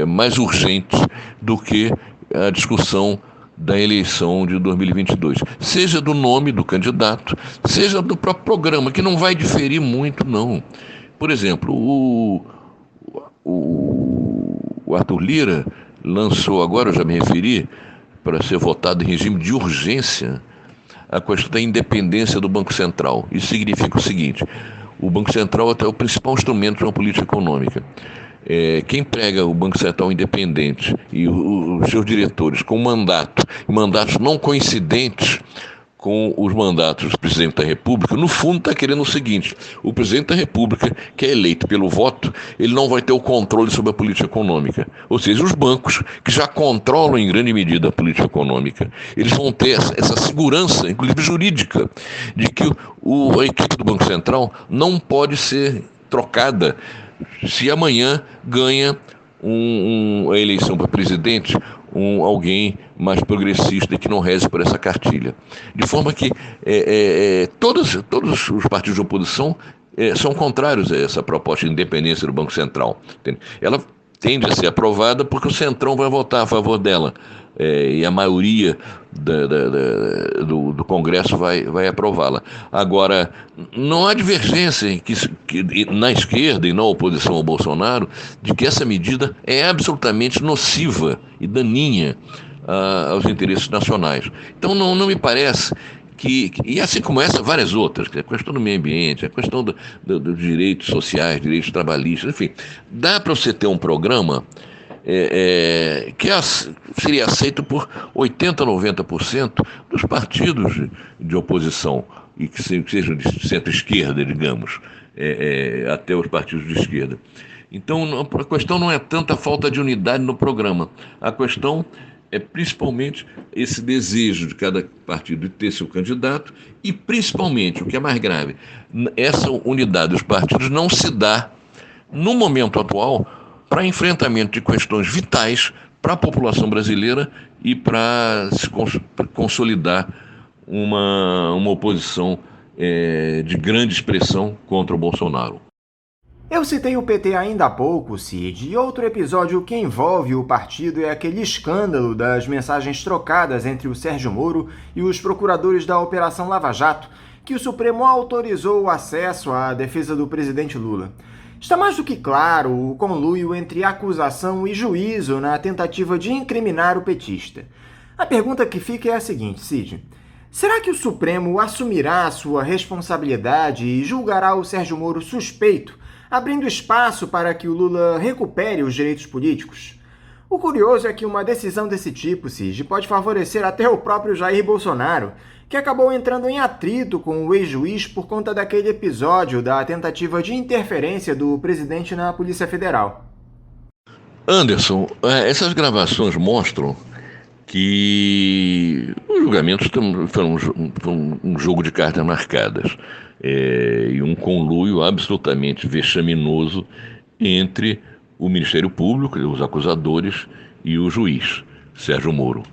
mais urgente do que a discussão da eleição de 2022, seja do nome do candidato, seja do próprio programa, que não vai diferir muito, não. Por exemplo, o Arthur Lira lançou, agora eu já me referi, para ser votado em regime de urgência, a questão da independência do Banco Central. Isso significa o seguinte: o Banco Central é o principal instrumento de uma política econômica. Quem prega o Banco Central independente e os seus diretores com mandatos não coincidentes com os mandatos do presidente da República, no fundo está querendo o seguinte: o presidente da República, que é eleito pelo voto, ele não vai ter o controle sobre a política econômica. Ou seja, os bancos, que já controlam em grande medida a política econômica, eles vão ter essa segurança, inclusive jurídica, de que a equipe do Banco Central não pode ser trocada se amanhã ganha a eleição para presidente alguém mais progressista que não reze por essa cartilha. De forma que todos os partidos de oposição são contrários a essa proposta de independência do Banco Central. Entende? Ela tende a ser aprovada porque o Centrão vai votar a favor dela. E a maioria do Congresso vai aprová-la. Agora, não há divergência na esquerda e na oposição ao Bolsonaro de que essa medida é absolutamente nociva e daninha aos interesses nacionais. Então, não me parece e assim como essa, várias outras, que é a questão do meio ambiente, a questão dos direitos sociais, direitos trabalhistas, enfim, dá para você ter um programa que seria aceito por 80%, 90% dos partidos de oposição, e que sejam de centro-esquerda, digamos, até os partidos de esquerda. Então, a questão não é tanto a falta de unidade no programa, a questão é principalmente esse desejo de cada partido de ter seu candidato e, principalmente, o que é mais grave, essa unidade dos partidos não se dá, no momento atual, para enfrentamento de questões vitais para a população brasileira e para se consolidar uma oposição de grande expressão contra o Bolsonaro. Eu citei o PT ainda há pouco, Cid, e outro episódio que envolve o partido é aquele escândalo das mensagens trocadas entre o Sérgio Moro e os procuradores da Operação Lava Jato, que o Supremo autorizou o acesso à defesa do presidente Lula. Está mais do que claro o conluio entre acusação e juízo na tentativa de incriminar o petista. A pergunta que fica é a seguinte, Cid: será que o Supremo assumirá a sua responsabilidade e julgará o Sérgio Moro suspeito, abrindo espaço para que o Lula recupere os direitos políticos? O curioso é que uma decisão desse tipo, Cid, pode favorecer até o próprio Jair Bolsonaro, que acabou entrando em atrito com o ex-juiz por conta daquele episódio da tentativa de interferência do presidente na Polícia Federal. Anderson, essas gravações mostram que os julgamentos foram um jogo de cartas marcadas e um conluio absolutamente vexaminoso entre o Ministério Público, os acusadores, e o juiz, Sérgio Moro.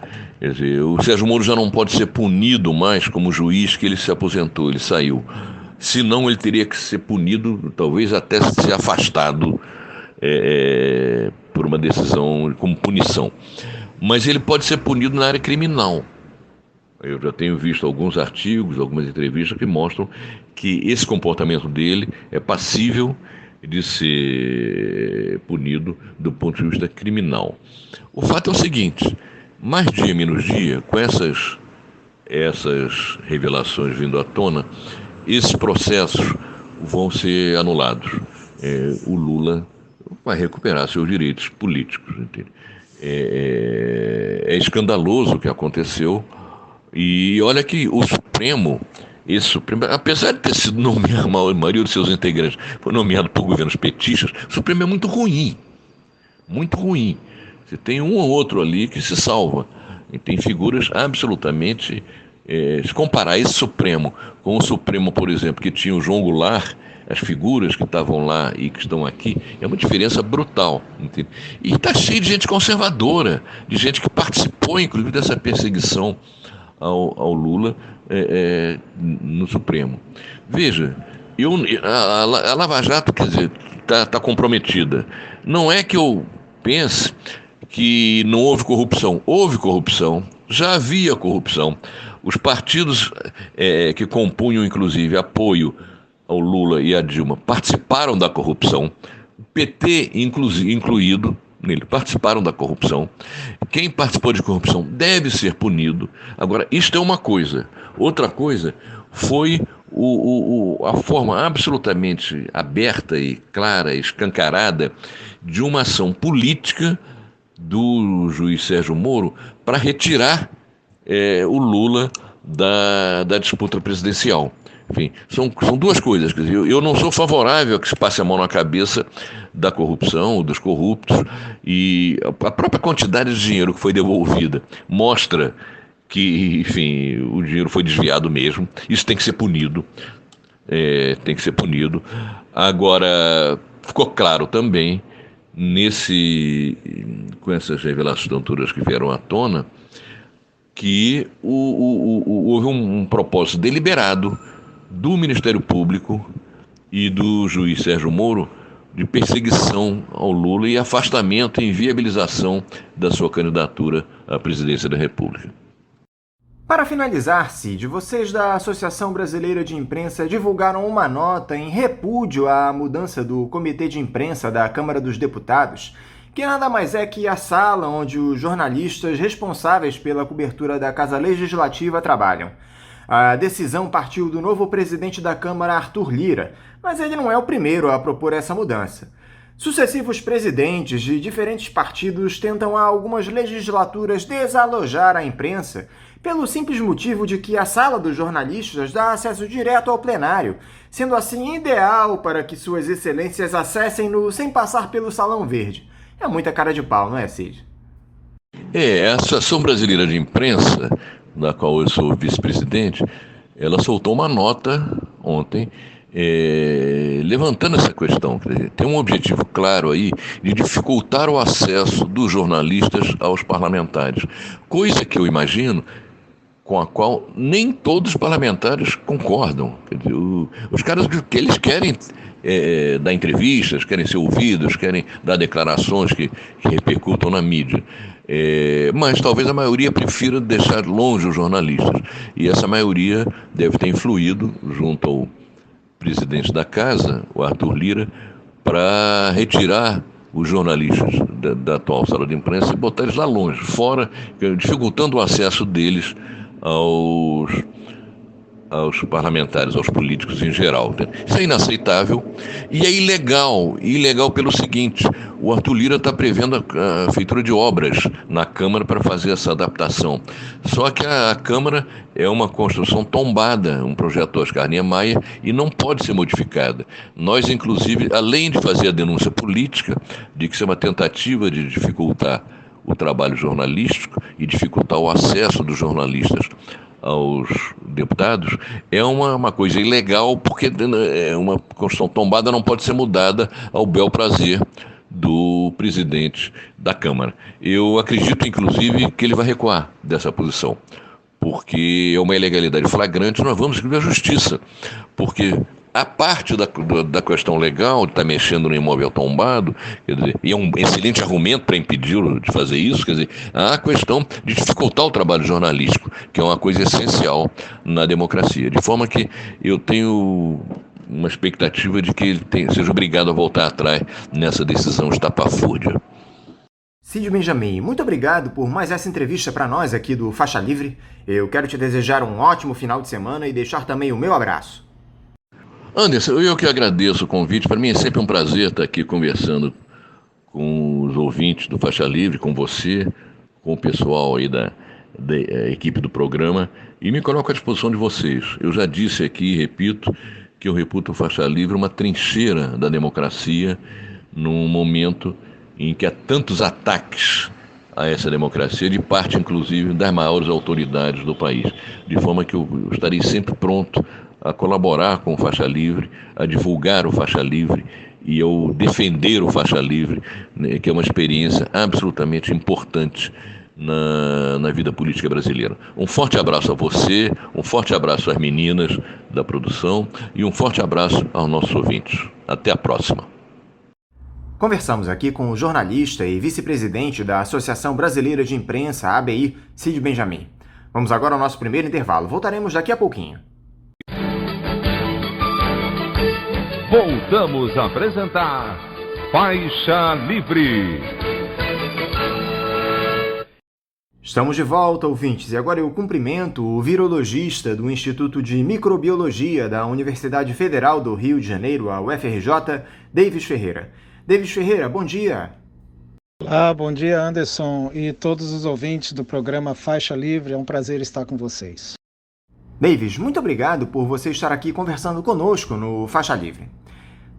Quer dizer, o Sérgio Moro já não pode ser punido mais como juiz, que ele se aposentou, ele saiu. Senão ele teria que ser punido, talvez até ser afastado por uma decisão como punição. Mas ele pode ser punido na área criminal. Eu já tenho visto alguns artigos, algumas entrevistas que mostram que esse comportamento dele é passível de ser punido do ponto de vista criminal. O fato é o seguinte: mais dia menos dia, com essas revelações vindo à tona, esses processos vão ser anulados. O Lula vai recuperar seus direitos políticos. Entende? É escandaloso o que aconteceu. E olha que o Supremo esse Supremo, apesar de ter sido nomeado, a maioria dos seus integrantes foi nomeado por governos petistas, o Supremo é muito ruim. Muito ruim. Você tem um ou outro ali que se salva. E tem figuras absolutamente... se comparar esse Supremo com o Supremo, por exemplo, que tinha o João Goulart, as figuras que estavam lá e que estão aqui, é uma diferença brutal. Entende? E está cheio de gente conservadora, de gente que participou, inclusive, dessa perseguição ao Lula no Supremo. Veja, a Lava Jato, quer dizer, está comprometida. Não é que eu pense que não houve corrupção. Houve corrupção, já havia corrupção. Os partidos que compunham, inclusive, apoio ao Lula e à Dilma participaram da corrupção. O PT, incluído nele, participaram da corrupção. Quem participou de corrupção deve ser punido. Agora, isto é uma coisa. Outra coisa foi a forma absolutamente aberta e clara, escancarada, de uma ação política do juiz Sérgio Moro para retirar o Lula da disputa presidencial. Enfim, são duas coisas. Quer dizer, eu não sou favorável a que se passe a mão na cabeça da corrupção, dos corruptos, e a própria quantidade de dinheiro que foi devolvida mostra que, enfim, o dinheiro foi desviado mesmo. Isso tem que ser punido. Tem que ser punido. Agora, ficou claro também, com essas revelações todas que vieram à tona, que houve um propósito deliberado do Ministério Público e do juiz Sérgio Moro de perseguição ao Lula e afastamento e inviabilização da sua candidatura à presidência da República. Para finalizar, Cid, vocês da Associação Brasileira de Imprensa divulgaram uma nota em repúdio à mudança do Comitê de Imprensa da Câmara dos Deputados, que nada mais é que a sala onde os jornalistas responsáveis pela cobertura da Casa Legislativa trabalham. A decisão partiu do novo presidente da Câmara, Arthur Lira, mas ele não é o primeiro a propor essa mudança. Sucessivos presidentes de diferentes partidos tentam há algumas legislaturas desalojar a imprensa pelo simples motivo de que a sala dos jornalistas dá acesso direto ao plenário, sendo assim ideal para que suas excelências acessem-no sem passar pelo Salão Verde. É muita cara de pau, não é, Cid? A Associação Brasileira de Imprensa, da qual eu sou vice-presidente, ela soltou uma nota ontem levantando essa questão. Quer dizer, tem um objetivo claro aí de dificultar o acesso dos jornalistas aos parlamentares, coisa que eu imagino com a qual nem todos os parlamentares concordam. Quer dizer, os caras que eles querem dar entrevistas, querem ser ouvidos, querem dar declarações que repercutam na mídia. Mas talvez a maioria prefira deixar longe os jornalistas. E essa maioria deve ter influído, junto ao presidente da casa, o Arthur Lira, para retirar os jornalistas da atual sala de imprensa e botar eles lá longe, fora, dificultando o acesso deles aos parlamentares, aos políticos em geral. Isso é inaceitável e é ilegal pelo seguinte: o Arthur Lira está prevendo a feitura de obras na Câmara para fazer essa adaptação. Só que a Câmara é uma construção tombada, um projeto Oscar Niemeyer, e não pode ser modificada. Nós, inclusive, além de fazer a denúncia política de que isso é uma tentativa de dificultar o trabalho jornalístico e dificultar o acesso dos jornalistas aos deputados, é uma coisa ilegal, porque uma Constituição tombada não pode ser mudada ao bel prazer do presidente da Câmara. Eu acredito, inclusive, que ele vai recuar dessa posição, porque é uma ilegalidade flagrante. Nós vamos escrever a justiça, porque a parte da questão legal de estar mexendo no imóvel tombado, quer dizer, e é um excelente argumento para impedi-lo de fazer isso, quer dizer, há a questão de dificultar o trabalho jornalístico, que é uma coisa essencial na democracia. De forma que eu tenho uma expectativa de que ele seja obrigado a voltar atrás nessa decisão estapafúrdia. Cid Benjamin, muito obrigado por mais essa entrevista para nós aqui do Faixa Livre. Eu quero te desejar um ótimo final de semana e deixar também o meu abraço. Anderson, eu que agradeço o convite. Para mim é sempre um prazer estar aqui conversando com os ouvintes do Faixa Livre, com você, com o pessoal aí da equipe do programa e me coloco à disposição de vocês. Eu já disse aqui e repito que eu reputo o Faixa Livre uma trincheira da democracia num momento em que há tantos ataques a essa democracia, de parte, inclusive, das maiores autoridades do país. De forma que eu estarei sempre pronto a colaborar com o Faixa Livre, a divulgar o Faixa Livre e eu defender o Faixa Livre, né, que é uma experiência absolutamente importante na vida política brasileira. Um forte abraço a você, um forte abraço às meninas da produção e um forte abraço aos nossos ouvintes. Até a próxima. Conversamos aqui com o jornalista e vice-presidente da Associação Brasileira de Imprensa, ABI, Cid Benjamin. Vamos agora ao nosso primeiro intervalo. Voltaremos daqui a pouquinho. Voltamos a apresentar Faixa Livre. Estamos de volta, ouvintes, e agora eu cumprimento o virologista do Instituto de Microbiologia da Universidade Federal do Rio de Janeiro, a UFRJ, Davis Ferreira. Davis Ferreira, bom dia. Olá, bom dia, Anderson e todos os ouvintes do programa Faixa Livre. É um prazer estar com vocês. Davis, muito obrigado por você estar aqui conversando conosco no Faixa Livre.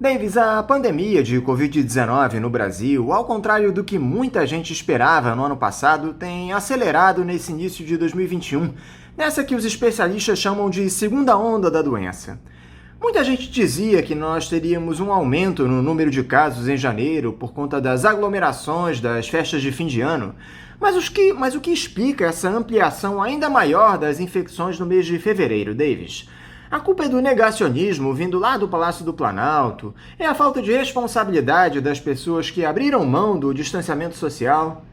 Davis, a pandemia de Covid-19 no Brasil, ao contrário do que muita gente esperava no ano passado, tem acelerado nesse início de 2021, nessa que os especialistas chamam de segunda onda da doença. Muita gente dizia que nós teríamos um aumento no número de casos em janeiro por conta das aglomerações das festas de fim de ano, mas o que explica essa ampliação ainda maior das infecções no mês de fevereiro, Davis? A culpa é do negacionismo vindo lá do Palácio do Planalto? É a falta de responsabilidade das pessoas que abriram mão do distanciamento social?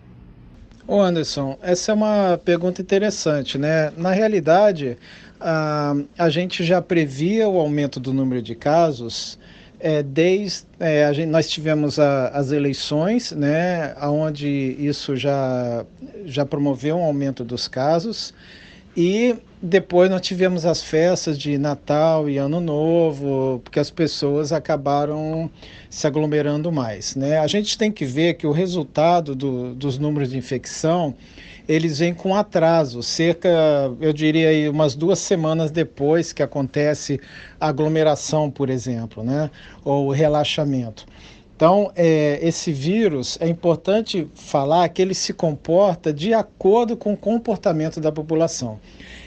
Ô Anderson, essa é uma pergunta interessante, né? Na realidade, a gente já previa o aumento do número de casos nós tivemos as eleições, né? Onde isso já promoveu um aumento dos casos. E depois nós tivemos as festas de Natal e Ano Novo, porque as pessoas acabaram se aglomerando mais, né? A gente tem que ver que o resultado dos números de infecção, eles vêm com atraso, eu diria aí, umas 2 semanas depois que acontece a aglomeração, por exemplo, né? Ou o relaxamento. Então, esse vírus, é importante falar que ele se comporta de acordo com o comportamento da população.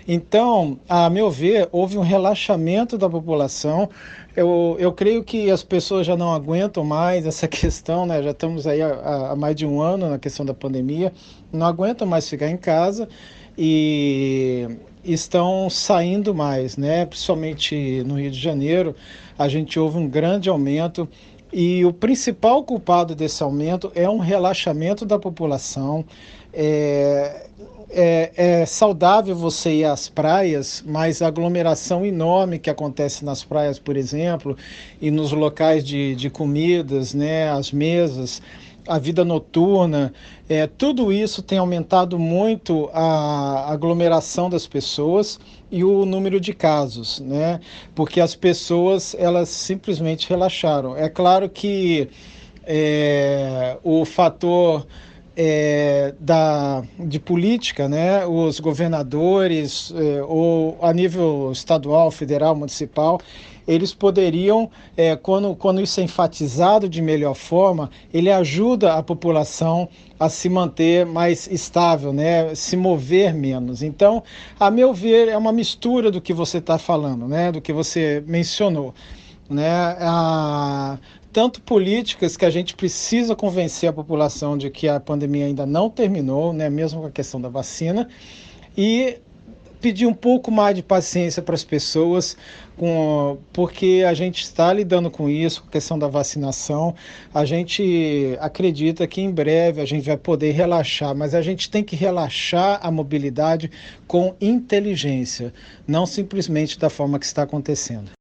Então, a meu ver, houve um relaxamento da população. Eu creio que as pessoas já não aguentam mais essa questão, né? Já estamos aí há mais de um ano na questão da pandemia, não aguentam mais ficar em casa e estão saindo mais, né? Principalmente no Rio de Janeiro, a gente houve um grande aumento. E o principal culpado desse aumento é um relaxamento da população. É saudável você ir às praias, mas a aglomeração enorme que acontece nas praias, por exemplo, e nos locais de comidas, né, as mesas, a vida noturna, tudo isso tem aumentado muito a aglomeração das pessoas e o número de casos, né? Porque as pessoas, elas simplesmente relaxaram. É claro que o fator de política, né? Os governadores, ou a nível estadual, federal, municipal, eles poderiam, quando isso é enfatizado de melhor forma, ele ajuda a população a se manter mais estável, né? Se mover menos. Então, a meu ver, é uma mistura do que você está falando, né? Do que você mencionou, né? Tanto políticas que a gente precisa convencer a população de que a pandemia ainda não terminou, né? Mesmo com a questão da vacina, e pedir um pouco mais de paciência para as pessoas, porque a gente está lidando com isso, com a questão da vacinação. A gente acredita que em breve a gente vai poder relaxar, mas a gente tem que relaxar a mobilidade com inteligência, não simplesmente da forma que está acontecendo.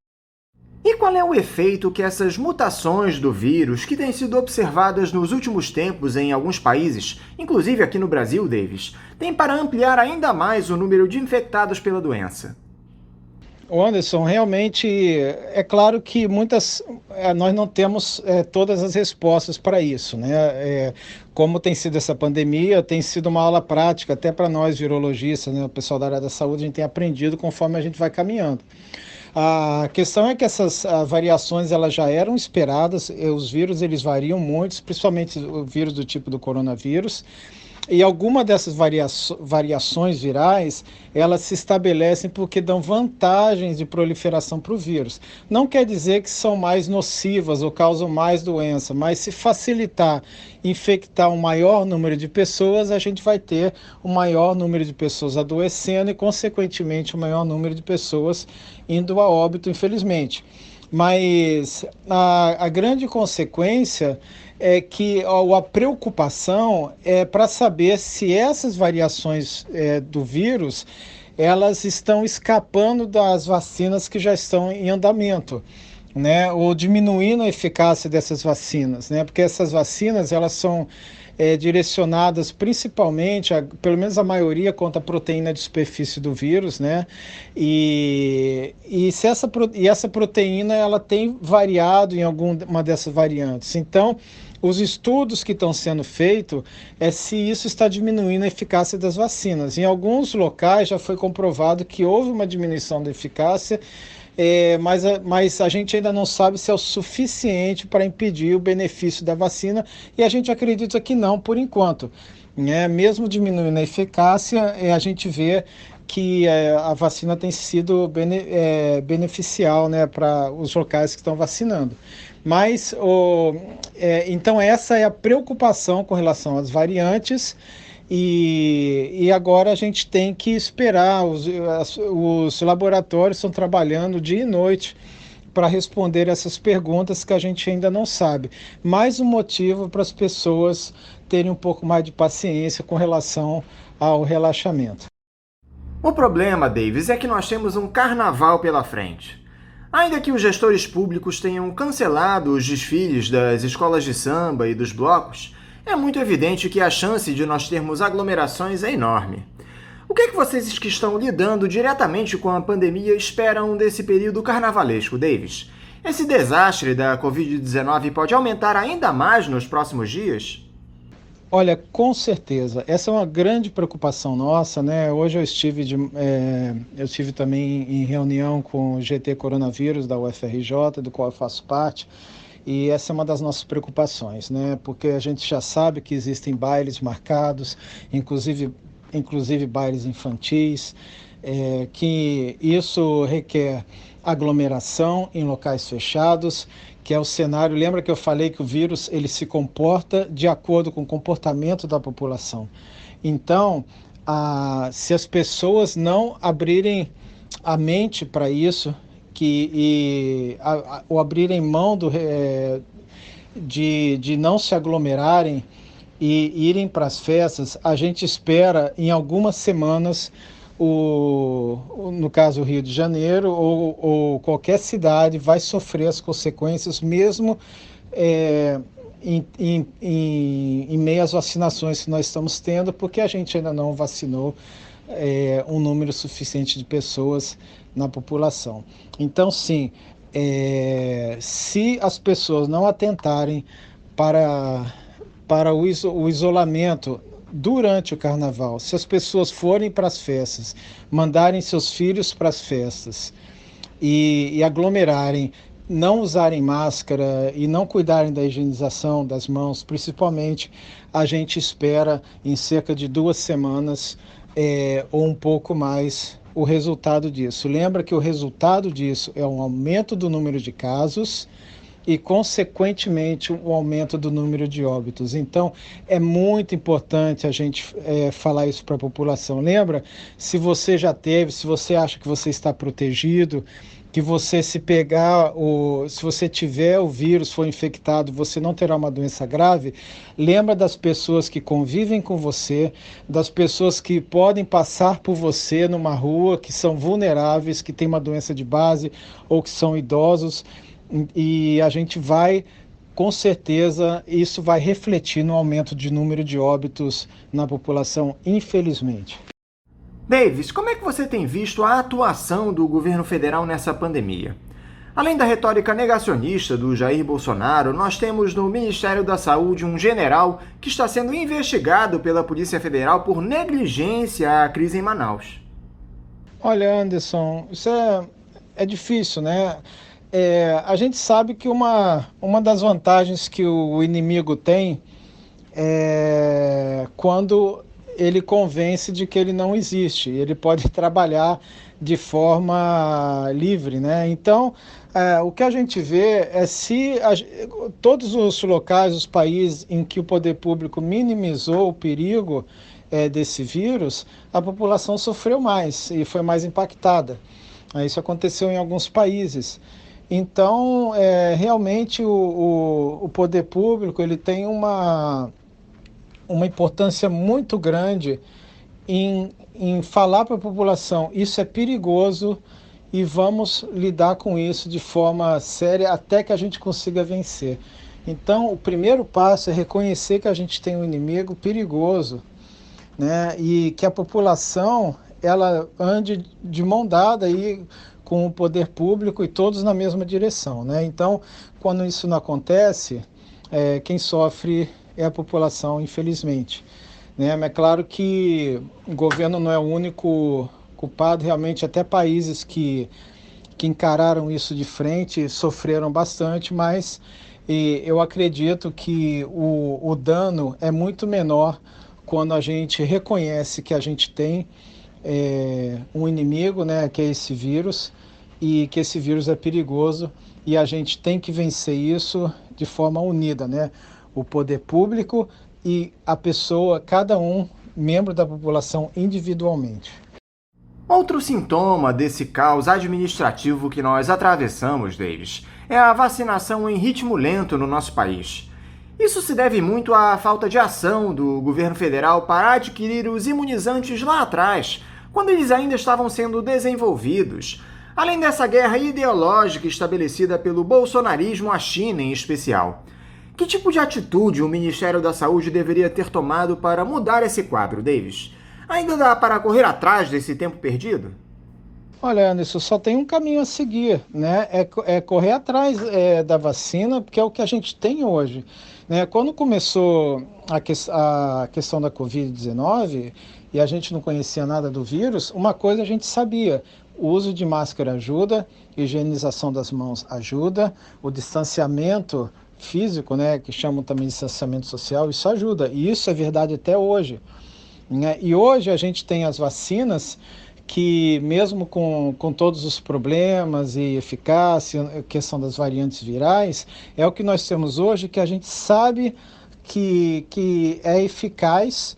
E qual é o efeito que essas mutações do vírus, que têm sido observadas nos últimos tempos em alguns países, inclusive aqui no Brasil, Davis, têm para ampliar ainda mais o número de infectados pela doença? Anderson, realmente é claro que nós não temos todas as respostas para isso, né? Como tem sido essa pandemia, tem sido uma aula prática, até para nós virologistas, né? O pessoal da área da saúde, a gente tem aprendido conforme a gente vai caminhando. A questão é que essas variações elas já eram esperadas, os vírus eles variam muito, principalmente o vírus do tipo do coronavírus. E alguma dessas variações virais, elas se estabelecem porque dão vantagens de proliferação para o vírus. Não quer dizer que são mais nocivas ou causam mais doença, mas se facilitar infectar um maior número de pessoas, a gente vai ter um maior número de pessoas adoecendo e, consequentemente, um maior número de pessoas indo a óbito, infelizmente. Mas a grande consequência é que a preocupação é para saber se essas variações do vírus elas estão escapando das vacinas que já estão em andamento, né? Ou diminuindo a eficácia dessas vacinas, né? Porque essas vacinas elas são direcionadas principalmente, pelo menos a maioria, contra a proteína de superfície do vírus, né? E essa proteína ela tem variado em alguma dessas variantes. Então, os estudos que estão sendo feitos é se isso está diminuindo a eficácia das vacinas. Em alguns locais já foi comprovado que houve uma diminuição da eficácia, mas a gente ainda não sabe se é o suficiente para impedir o benefício da vacina, e a gente acredita que não, por enquanto. Mesmo diminuindo a eficácia, a gente vê que a vacina tem sido beneficial, né, para os locais que estão vacinando. Mas, então essa é a preocupação com relação às variantes, e agora a gente tem que esperar, os laboratórios estão trabalhando dia e noite para responder essas perguntas que a gente ainda não sabe. Mais um motivo para as pessoas terem um pouco mais de paciência com relação ao relaxamento. O problema, Davis, é que nós temos um carnaval pela frente. Ainda que os gestores públicos tenham cancelado os desfiles das escolas de samba e dos blocos, é muito evidente que a chance de nós termos aglomerações é enorme. O que é que vocês que estão lidando diretamente com a pandemia esperam desse período carnavalesco, Davis? Esse desastre da Covid-19 pode aumentar ainda mais nos próximos dias? Olha, com certeza. Essa é uma grande preocupação nossa, né? Hoje eu estive também em reunião com o GT Coronavírus da UFRJ, do qual eu faço parte, e essa é uma das nossas preocupações, né? Porque a gente já sabe que existem bailes marcados, inclusive bailes infantis, que isso requer aglomeração em locais fechados, que é o cenário. Lembra que eu falei que o vírus ele se comporta de acordo com o comportamento da população. Então, se as pessoas não abrirem a mente para isso, ou abrirem mão de não se aglomerarem e irem para as festas, a gente espera em algumas semanas, no caso o Rio de Janeiro ou qualquer cidade vai sofrer as consequências, mesmo em meio às vacinações que nós estamos tendo, porque a gente ainda não vacinou um número suficiente de pessoas na população. Então, sim, se as pessoas não atentarem para o isolamento durante o carnaval, se as pessoas forem para as festas, mandarem seus filhos para as festas e aglomerarem, não usarem máscara e não cuidarem da higienização das mãos, principalmente, a gente espera em cerca de 2 semanas ou um pouco mais o resultado disso. Lembra que o resultado disso é um aumento do número de casos e, consequentemente, um aumento do número de óbitos. Então, é muito importante a gente falar isso para a população. Lembra? Se você já teve, se você acha que você está protegido, que você se você tiver o vírus, for infectado, você não terá uma doença grave, lembra das pessoas que convivem com você, das pessoas que podem passar por você numa rua, que são vulneráveis, que têm uma doença de base ou que são idosos. E a gente vai, com certeza, isso vai refletir no aumento de número de óbitos na população, infelizmente. Davis, como é que você tem visto a atuação do governo federal nessa pandemia? Além da retórica negacionista do Jair Bolsonaro, nós temos no Ministério da Saúde um general que está sendo investigado pela Polícia Federal por negligência à crise em Manaus. Olha, Anderson, isso é difícil, né? A gente sabe que uma das vantagens que o inimigo tem é quando ele convence de que ele não existe, ele pode trabalhar de forma livre, né? Então, o que a gente vê é todos os locais, os países em que o poder público minimizou o perigo desse vírus, a população sofreu mais e foi mais impactada. Isso aconteceu em alguns países. Então, realmente o poder público ele tem uma importância muito grande em falar para a população, isso é perigoso e vamos lidar com isso de forma séria até que a gente consiga vencer. Então, o primeiro passo é reconhecer que a gente tem um inimigo perigoso, né? E que a população ela ande de mão dada aí com o poder público e todos na mesma direção, né? Então, quando isso não acontece, quem sofre é a população, infelizmente. Né? Mas é claro que o governo não é o único culpado, realmente até países que encararam isso de frente sofreram bastante, mas eu acredito que o dano é muito menor quando a gente reconhece que a gente tem um inimigo, né, que é esse vírus, e que esse vírus é perigoso e a gente tem que vencer isso de forma unida, né? O poder público e a pessoa, cada um, membro da população individualmente. Outro sintoma desse caos administrativo que nós atravessamos, Davis, é a vacinação em ritmo lento no nosso país. Isso se deve muito à falta de ação do governo federal para adquirir os imunizantes lá atrás, quando eles ainda estavam sendo desenvolvidos, além dessa guerra ideológica estabelecida pelo bolsonarismo à China em especial. Que tipo de atitude o Ministério da Saúde deveria ter tomado para mudar esse quadro, Davis? Ainda dá para correr atrás desse tempo perdido? Olha, Anderson, só tem um caminho a seguir, né? É correr atrás da vacina, porque é o que a gente tem hoje. Né? Quando começou a questão da Covid-19 e a gente não conhecia nada do vírus, uma coisa a gente sabia: o uso de máscara ajuda, higienização das mãos ajuda, o distanciamento físico, né, que chamam também de distanciamento social, isso ajuda, e isso é verdade até hoje, né? E hoje a gente tem as vacinas que, mesmo com todos os problemas e eficácia, questão das variantes virais, é o que nós temos hoje, que a gente sabe que é eficaz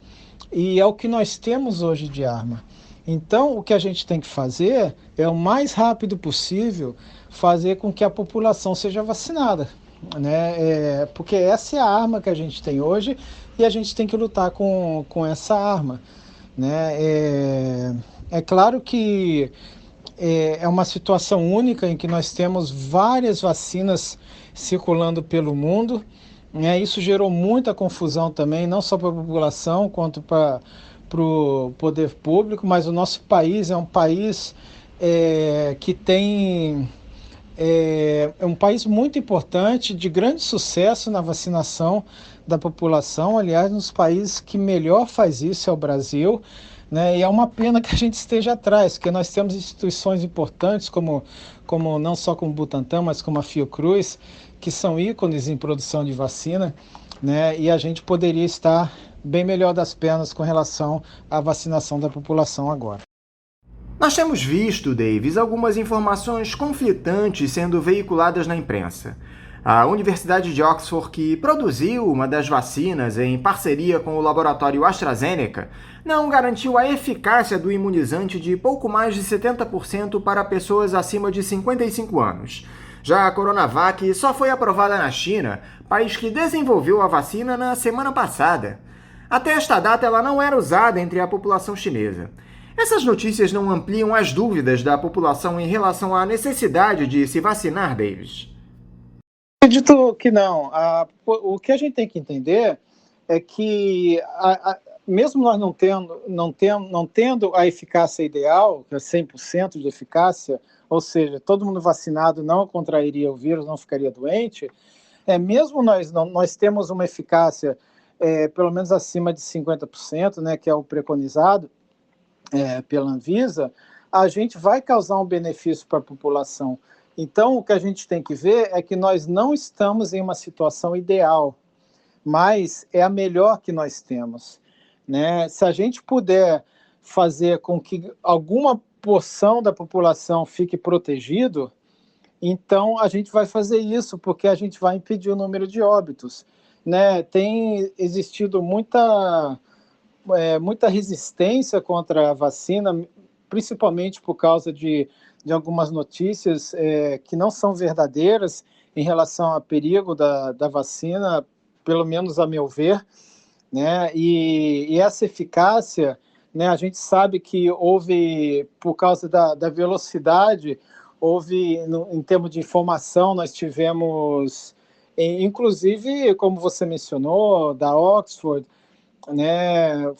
e é o que nós temos hoje de arma. Então, o que a gente tem que fazer é, o mais rápido possível, fazer com que a população seja vacinada, né? Porque essa é a arma que a gente tem hoje e a gente tem que lutar com essa arma, né? É claro que é uma situação única em que nós temos várias vacinas circulando pelo mundo, né? Isso gerou muita confusão também, não só para a população quanto para o poder público, mas o nosso país é um país que tem... É um país muito importante, de grande sucesso na vacinação da população. Aliás, um dos países que melhor faz isso é o Brasil, né? E é uma pena que a gente esteja atrás, porque nós temos instituições importantes, como não só como o Butantan, mas como a Fiocruz, que são ícones em produção de vacina, né? E a gente poderia estar bem melhor das pernas com relação à vacinação da população agora. Nós temos visto, Davis, algumas informações conflitantes sendo veiculadas na imprensa. A Universidade de Oxford, que produziu uma das vacinas em parceria com o laboratório AstraZeneca, não garantiu a eficácia do imunizante de pouco mais de 70% para pessoas acima de 55 anos. Já a Coronavac só foi aprovada na China, país que desenvolveu a vacina na semana passada. Até esta data, ela não era usada entre a população chinesa. Essas notícias não ampliam as dúvidas da população em relação à necessidade de se vacinar, Davis? Acredito que não. O que a gente tem que entender é que mesmo nós não tendo a eficácia ideal, que é 100% de eficácia, ou seja, todo mundo vacinado não contrairia o vírus, não ficaria doente, mesmo nós temos uma eficácia pelo menos acima de 50%, né, que é o preconizado pela Anvisa, a gente vai causar um benefício para a população. Então, o que a gente tem que ver é que nós não estamos em uma situação ideal, mas é a melhor que nós temos, né? Se a gente puder fazer com que alguma porção da população fique protegido, então a gente vai fazer isso, porque a gente vai impedir o número de óbitos, né? Tem existido muita resistência contra a vacina, principalmente por causa de algumas notícias que não são verdadeiras em relação ao perigo da vacina, pelo menos a meu ver, né? E essa eficácia, né, a gente sabe que houve, por causa da velocidade, em termos de informação, nós tivemos, inclusive, como você mencionou, da Oxford, né,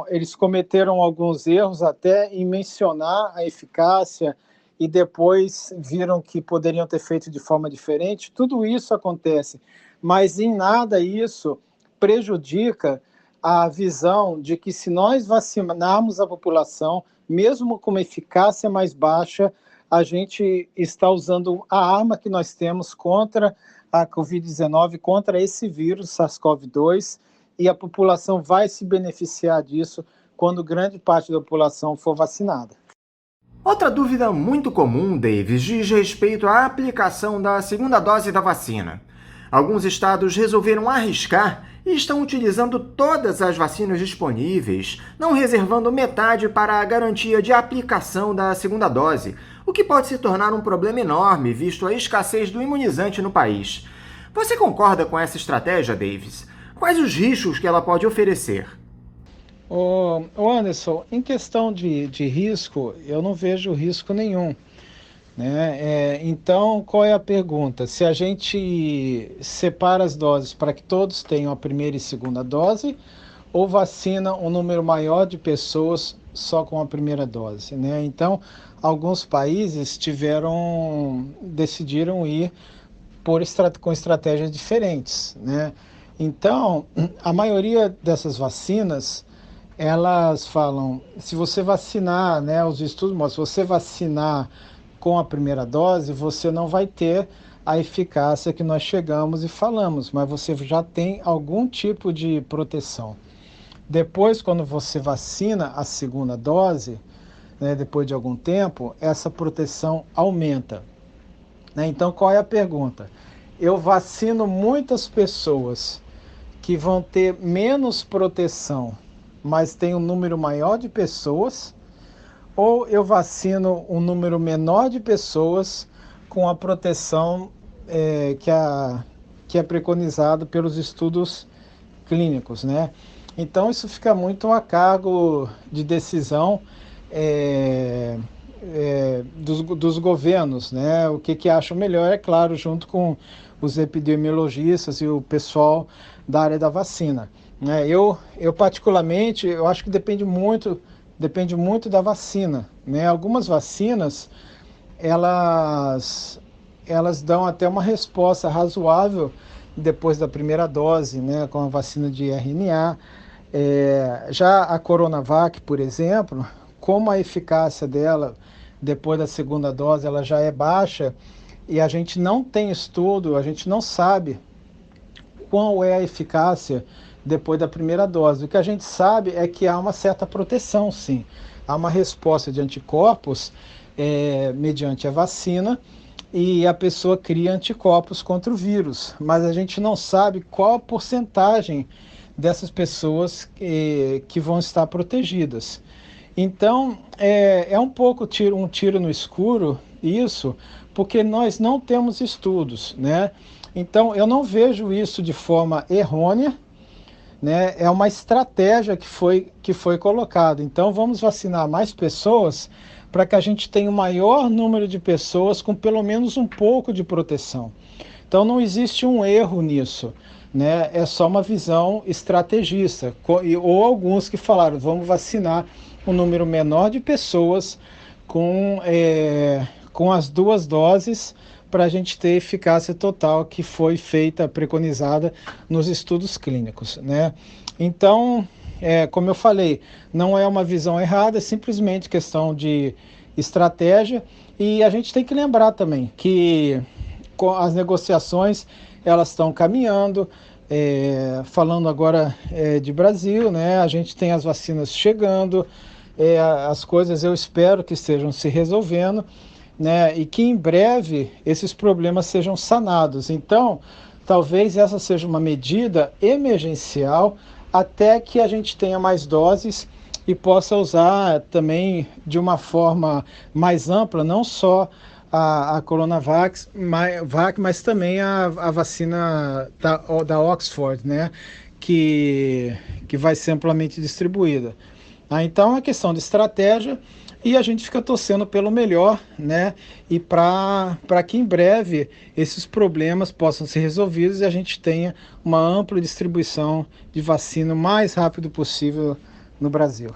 eles cometeram alguns erros até em mencionar a eficácia e depois viram que poderiam ter feito de forma diferente. Tudo isso acontece, mas em nada isso prejudica a visão de que se nós vacinarmos a população, mesmo com uma eficácia mais baixa, a gente está usando a arma que nós temos contra a Covid-19, contra esse vírus SARS-CoV-2, e a população vai se beneficiar disso quando grande parte da população for vacinada. Outra dúvida muito comum, Davis, diz respeito à aplicação da segunda dose da vacina. Alguns estados resolveram arriscar e estão utilizando todas as vacinas disponíveis, não reservando metade para a garantia de aplicação da segunda dose, o que pode se tornar um problema enorme, visto a escassez do imunizante no país. Você concorda com essa estratégia, Davis? Quais os riscos que ela pode oferecer? Anderson, em questão de risco, eu não vejo risco nenhum, né? Então, qual é a pergunta? Se a gente separa as doses para que todos tenham a primeira e segunda dose, ou vacina um número maior de pessoas só com a primeira dose, né? Então, alguns países decidiram ir com estratégias diferentes, né? Então, a maioria dessas vacinas, elas falam, se você vacinar, né, os estudos mostram, se você vacinar com a primeira dose, você não vai ter a eficácia que nós chegamos e falamos, mas você já tem algum tipo de proteção. Depois, quando você vacina a segunda dose, né, depois de algum tempo, essa proteção aumenta, né? Então, qual é a pergunta? Eu vacino muitas pessoas que vão ter menos proteção, mas tem um número maior de pessoas, ou eu vacino um número menor de pessoas com a proteção que é preconizado pelos estudos clínicos, né? Então, isso fica muito a cargo de decisão dos governos, né? O que acham melhor, é claro, junto com os epidemiologistas e o pessoal da área da vacina, né? Eu particularmente, eu acho que depende muito da vacina, né? Algumas vacinas, elas dão até uma resposta razoável depois da primeira dose, né? Com a vacina de RNA. Já a Coronavac, por exemplo, como a eficácia dela depois da segunda dose ela já é baixa e a gente não tem estudo, a gente não sabe qual é a eficácia depois da primeira dose. O que a gente sabe é que há uma certa proteção, sim. Há uma resposta de anticorpos mediante a vacina e a pessoa cria anticorpos contra o vírus, mas a gente não sabe qual a porcentagem dessas pessoas que vão estar protegidas. Então, é um pouco um tiro no escuro isso, porque nós não temos estudos, né? Então, eu não vejo isso de forma errônea, né? É uma estratégia que foi colocada. Então, vamos vacinar mais pessoas para que a gente tenha um maior número de pessoas com pelo menos um pouco de proteção. Então, não existe um erro nisso, né, é só uma visão estrategista, ou alguns que falaram, vamos vacinar um número menor de pessoas com as 2 doses para a gente ter eficácia total que foi feita, preconizada nos estudos clínicos, né? Então, como eu falei, não é uma visão errada, é simplesmente questão de estratégia, e a gente tem que lembrar também que as negociações elas estão caminhando, falando agora de Brasil, né? A gente tem as vacinas chegando, as coisas eu espero que estejam se resolvendo, né? E que em breve esses problemas sejam sanados. Então, talvez essa seja uma medida emergencial até que a gente tenha mais doses e possa usar também de uma forma mais ampla, não só a Coronavac, mas também a vacina da Oxford, né? Que vai ser amplamente distribuída. Então é uma questão de estratégia e a gente fica torcendo pelo melhor, né? E para que em breve esses problemas possam ser resolvidos e a gente tenha uma ampla distribuição de vacina o mais rápido possível no Brasil.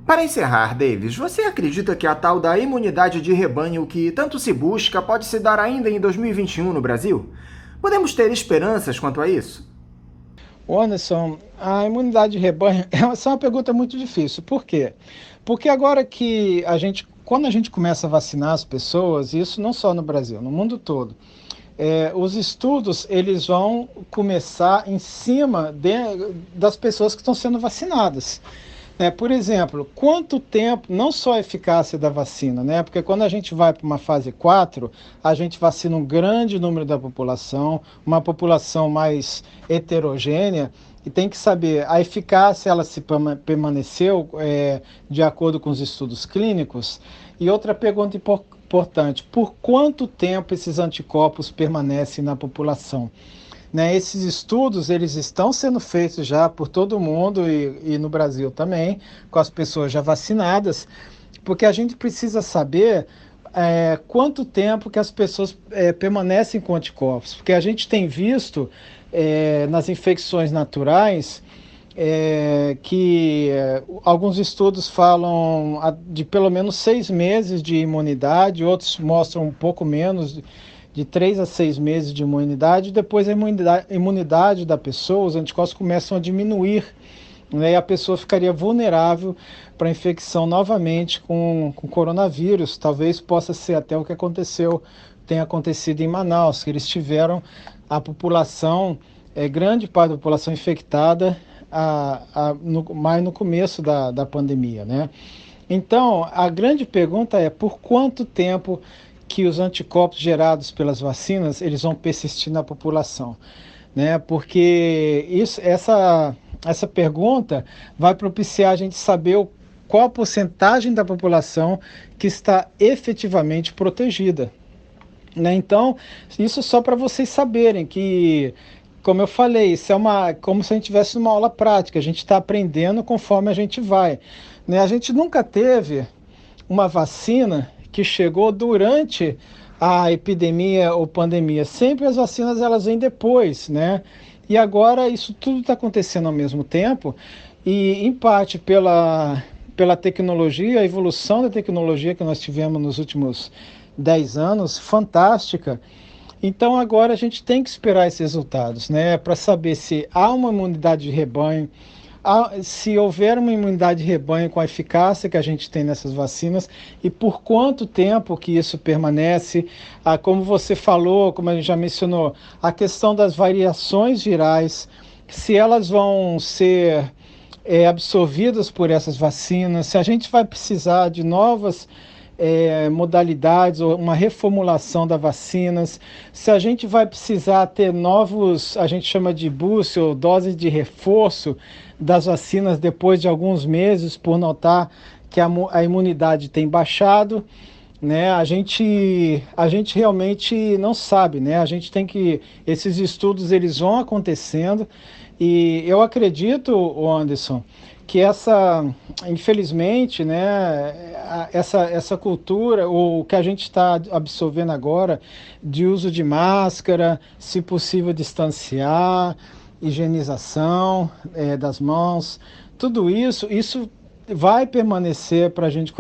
Para encerrar, Davis, você acredita que a tal da imunidade de rebanho que tanto se busca pode se dar ainda em 2021 no Brasil? Podemos ter esperanças quanto a isso? Anderson, a imunidade de rebanho essa é uma pergunta muito difícil. Por quê? Porque agora que quando a gente começa a vacinar as pessoas, isso não só no Brasil, no mundo todo, os estudos eles vão começar em cima das pessoas que estão sendo vacinadas. Por exemplo, quanto tempo, não só a eficácia da vacina, né? Porque quando a gente vai para uma fase 4, a gente vacina um grande número da população, uma população mais heterogênea, e tem que saber a eficácia, ela se permaneceu de acordo com os estudos clínicos. E outra pergunta importante, por quanto tempo esses anticorpos permanecem na população? Esses estudos eles estão sendo feitos já por todo mundo e no Brasil também, com as pessoas já vacinadas, porque a gente precisa saber quanto tempo que as pessoas permanecem com anticorpos, porque a gente tem visto nas infecções naturais que alguns estudos falam de pelo menos 6 meses de imunidade, outros mostram um pouco menos, de 3 a 6 meses de imunidade, depois a imunidade da pessoa, os anticorpos começam a diminuir, né, e a pessoa ficaria vulnerável para infecção novamente com coronavírus. Talvez possa ser até o que tenha acontecido em Manaus, que eles tiveram a população, grande parte da população infectada mais no começo da pandemia, né? Então, a grande pergunta é por quanto tempo que os anticorpos gerados pelas vacinas eles vão persistir na população, né? Porque essa pergunta vai propiciar a gente saber qual a porcentagem da população que está efetivamente protegida, né? Então, isso só para vocês saberem que, como eu falei, isso como se a gente estivesse numa aula prática, a gente está aprendendo conforme a gente vai, né? A gente nunca teve uma vacina que chegou durante a epidemia ou pandemia. Sempre as vacinas elas vêm depois, né? E agora isso tudo está acontecendo ao mesmo tempo e, em parte, pela tecnologia, a evolução da tecnologia que nós tivemos nos últimos 10 anos, fantástica. Então agora a gente tem que esperar esses resultados, né? Para saber se há uma imunidade de rebanho, se houver uma imunidade de rebanho com a eficácia que a gente tem nessas vacinas e por quanto tempo que isso permanece, como você falou, como a gente já mencionou, a questão das variações virais, se elas vão ser absorvidas por essas vacinas, se a gente vai precisar de novas modalidades ou uma reformulação das vacinas, se a gente vai precisar ter novos, a gente chama de boost ou doses de reforço das vacinas depois de alguns meses, por notar que a imunidade tem baixado, né? A gente realmente não sabe, né? A gente tem que, esses estudos eles vão acontecendo e eu acredito, Anderson, que infelizmente, né, essa cultura, ou o que a gente está absorvendo agora, de uso de máscara, se possível distanciar, higienização das mãos, tudo isso vai permanecer para a gente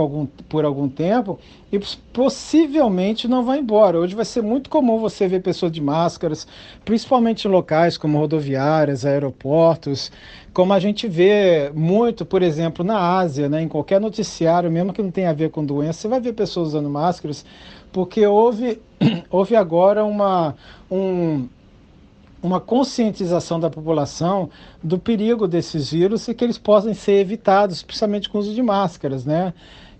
por algum tempo e possivelmente não vai embora. Hoje vai ser muito comum você ver pessoas de máscaras, principalmente em locais como rodoviárias, aeroportos, como a gente vê muito, por exemplo, na Ásia, né, em qualquer noticiário, mesmo que não tenha a ver com doença, você vai ver pessoas usando máscaras, porque houve agora uma conscientização da população do perigo desses vírus e que eles possam ser evitados, principalmente com o uso de máscaras, né?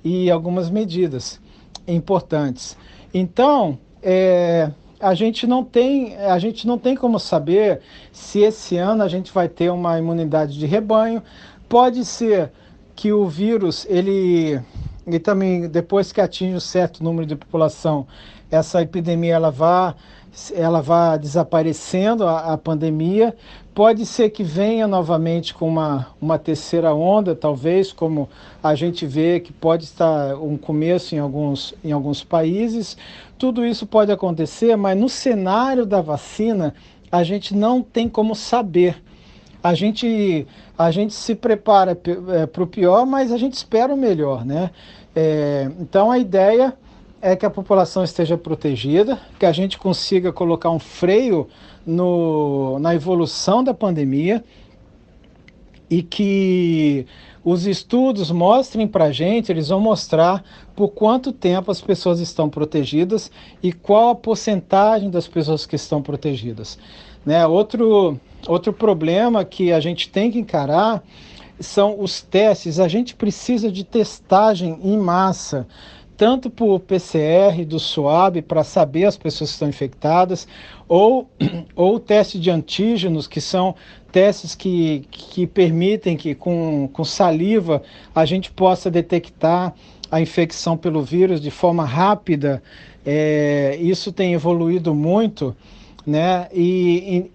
E algumas medidas importantes. Então, a gente não tem como saber se esse ano a gente vai ter uma imunidade de rebanho. Pode ser que o vírus, ele também, depois que atinge um certo número de população, essa epidemia ela vá desaparecendo, a pandemia. Pode ser que venha novamente com uma terceira onda, talvez, como a gente vê que pode estar um começo em alguns países. Tudo isso pode acontecer, mas no cenário da vacina, a gente não tem como saber. A gente se prepara para o pior, mas a gente espera o melhor, né? Então a ideia é que a população esteja protegida, que a gente consiga colocar um freio na evolução da pandemia e que os estudos mostrem para a gente, eles vão mostrar por quanto tempo as pessoas estão protegidas e qual a porcentagem das pessoas que estão protegidas, né? Outro problema que a gente tem que encarar são os testes. A gente precisa de testagem em massa, tanto por PCR, do SWAB, para saber as pessoas que estão infectadas, ou teste de antígenos, que são testes que permitem que com saliva a gente possa detectar a infecção pelo vírus de forma rápida. Isso tem evoluído muito, né?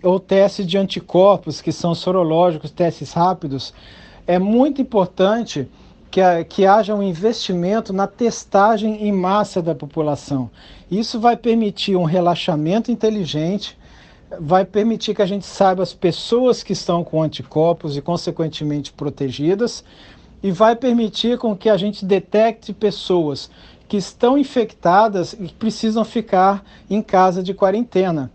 Ou testes de anticorpos, que são sorológicos, testes rápidos. É muito importante que haja um investimento na testagem em massa da população. Isso vai permitir um relaxamento inteligente, vai permitir que a gente saiba as pessoas que estão com anticorpos e, consequentemente, protegidas, e vai permitir com que a gente detecte pessoas que estão infectadas e precisam ficar em casa de quarentena,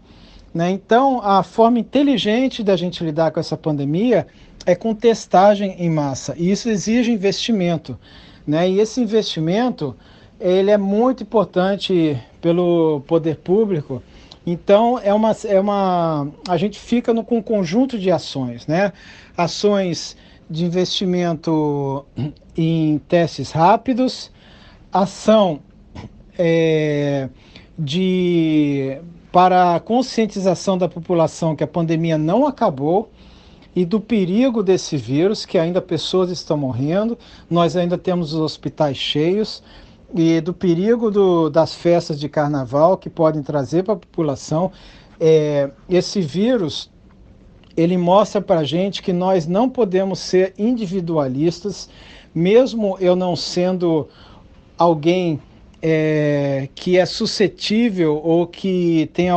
né? Então, a forma inteligente da gente lidar com essa pandemia é com testagem em massa, e isso exige investimento, né? E esse investimento, ele é muito importante pelo poder público. Então, a gente fica com um conjunto de ações, né? Ações de investimento em testes rápidos, ação para a conscientização da população que a pandemia não acabou, e do perigo desse vírus, que ainda pessoas estão morrendo, nós ainda temos os hospitais cheios, e do perigo das festas de carnaval que podem trazer para a população. Esse vírus, ele mostra para a gente que nós não podemos ser individualistas, mesmo eu não sendo alguém que é suscetível ou que tem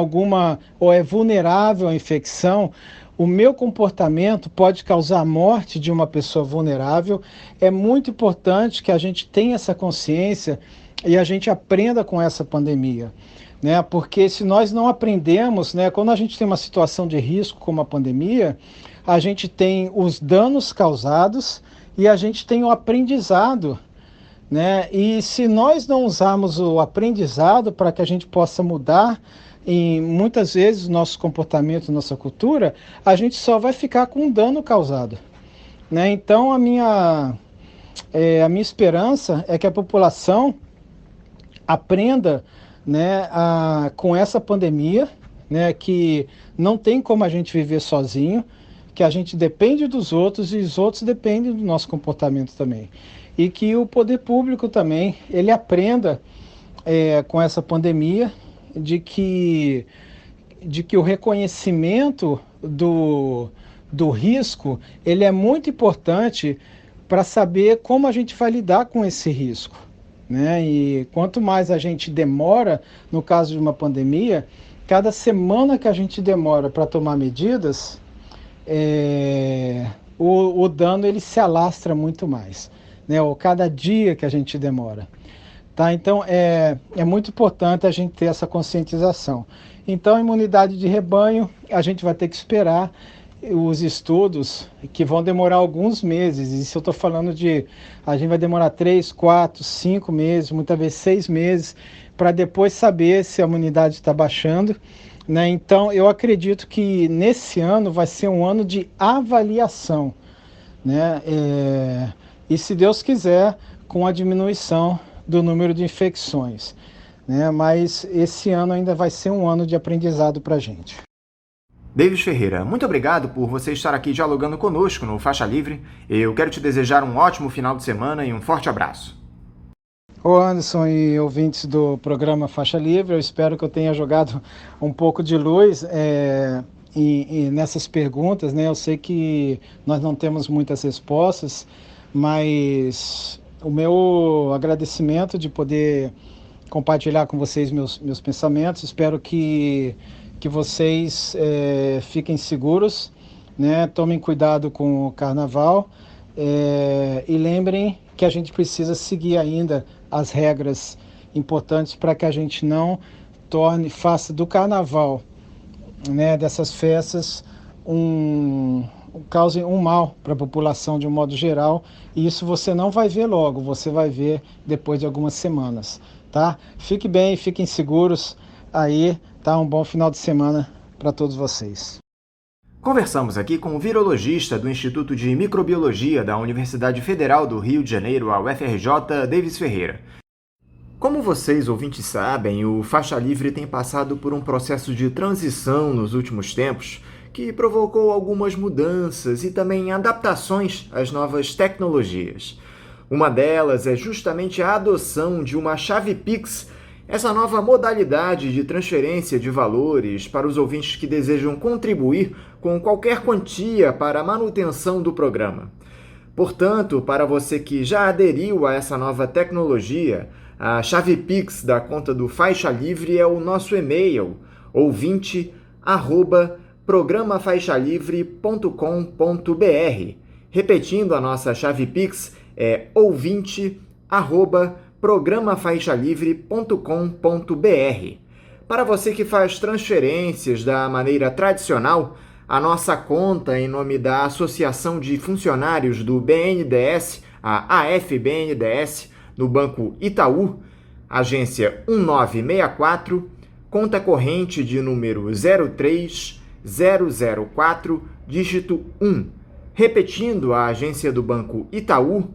ou é vulnerável à infecção. O meu comportamento pode causar a morte de uma pessoa vulnerável. É muito importante que a gente tenha essa consciência e a gente aprenda com essa pandemia, né? Porque se nós não aprendemos, né, quando a gente tem uma situação de risco como a pandemia, a gente tem os danos causados e a gente tem o aprendizado, né? E se nós não usarmos o aprendizado para que a gente possa mudar muitas vezes o nosso comportamento, nossa cultura, a gente só vai ficar com um dano causado, né? Então a minha esperança é que a população aprenda, né, com essa pandemia, né, que não tem como a gente viver sozinho, que a gente depende dos outros e os outros dependem do nosso comportamento também. E que o poder público também, ele aprenda com essa pandemia, de que o reconhecimento do risco, ele é muito importante para saber como a gente vai lidar com esse risco, né? E quanto mais a gente demora, no caso de uma pandemia, cada semana que a gente demora para tomar medidas, o dano ele se alastra muito mais, né? Ou cada dia que a gente demora. Tá? Então, é muito importante a gente ter essa conscientização. Então, imunidade de rebanho, a gente vai ter que esperar os estudos que vão demorar alguns meses. Isso eu estou falando a gente vai demorar 3, 4, 5 meses, muitas vezes 6 meses, para depois saber se a imunidade está baixando, né? Então, eu acredito que nesse ano vai ser um ano de avaliação, né? E se Deus quiser, com a diminuição do número de infecções, né? Mas esse ano ainda vai ser um ano de aprendizado para a gente. Davis Ferreira, muito obrigado por você estar aqui dialogando conosco no Faixa Livre. Eu quero te desejar um ótimo final de semana e um forte abraço. Ô Anderson e ouvintes do programa Faixa Livre, eu espero que eu tenha jogado um pouco de luz nessas perguntas, né? Eu sei que nós não temos muitas respostas, mas o meu agradecimento de poder compartilhar com vocês meus pensamentos. Espero que vocês fiquem seguros, né? Tomem cuidado com o carnaval e lembrem que a gente precisa seguir ainda as regras importantes para que a gente não faça do carnaval, né, dessas festas, causem um mal para a população de um modo geral, e isso você não vai ver logo, você vai ver depois de algumas semanas, tá? Fique bem, fiquem seguros aí, tá? Um bom final de semana para todos vocês. Conversamos aqui com o virologista do Instituto de Microbiologia da Universidade Federal do Rio de Janeiro, a UFRJ, Davis Ferreira. Como vocês, ouvintes, sabem, o Faixa Livre tem passado por um processo de transição nos últimos tempos, que provocou algumas mudanças e também adaptações às novas tecnologias. Uma delas é justamente a adoção de uma chave Pix, essa nova modalidade de transferência de valores para os ouvintes que desejam contribuir com qualquer quantia para a manutenção do programa. Portanto, para você que já aderiu a essa nova tecnologia, a chave Pix da conta do Faixa Livre é o nosso e-mail, ouvinte@programafaixalivre.com.br. Repetindo, a nossa chave Pix é ouvinte@programafaixalivre.com.br. Para você que faz transferências da maneira tradicional, a nossa conta em nome da Associação de Funcionários do BNDES, a AFBNDES, no Banco Itaú, agência 1964, conta corrente de número 03004, dígito 1. Repetindo, a agência do Banco Itaú,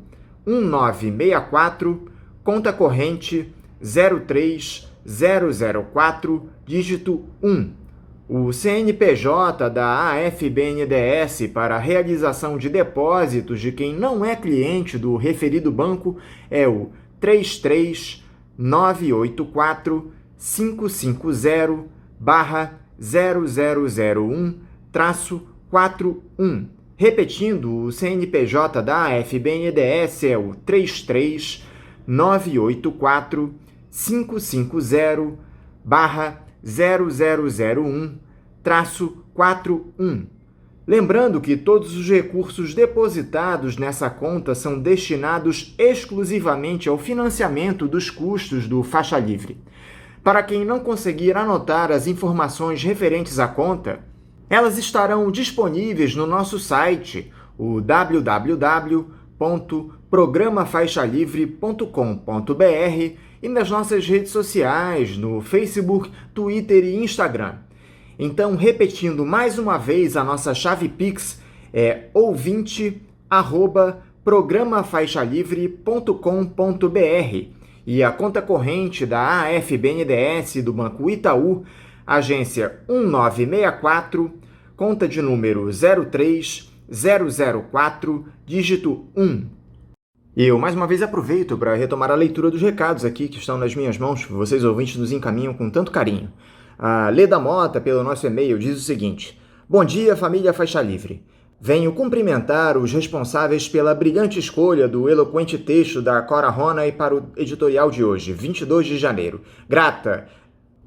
1964, conta corrente 03004, dígito 1. O CNPJ da AFBNDES para a realização de depósitos de quem não é cliente do referido banco é o 33984-550-0001-41. Repetindo, o CNPJ da AFBNDES é o 33984-550-0001-41. Lembrando que todos os recursos depositados nessa conta são destinados exclusivamente ao financiamento dos custos do Faixa Livre. Para quem não conseguir anotar as informações referentes à conta, elas estarão disponíveis no nosso site, o www.programafaixalivre.com.br, e nas nossas redes sociais, no Facebook, Twitter e Instagram. Então, repetindo mais uma vez, a nossa chave Pix é ouvinte@programafaixalivre.com.br e a conta corrente da AFBNDES do Banco Itaú, agência 1964, conta de número 03004, dígito 1. E eu mais uma vez aproveito para retomar a leitura dos recados aqui que estão nas minhas mãos, que vocês ouvintes nos encaminham com tanto carinho. A Leda Mota, pelo nosso e-mail, diz o seguinte: Bom dia, família Faixa Livre. Venho cumprimentar os responsáveis pela brilhante escolha do eloquente texto da Cora Ronay para o editorial de hoje, 22 de janeiro. Grata!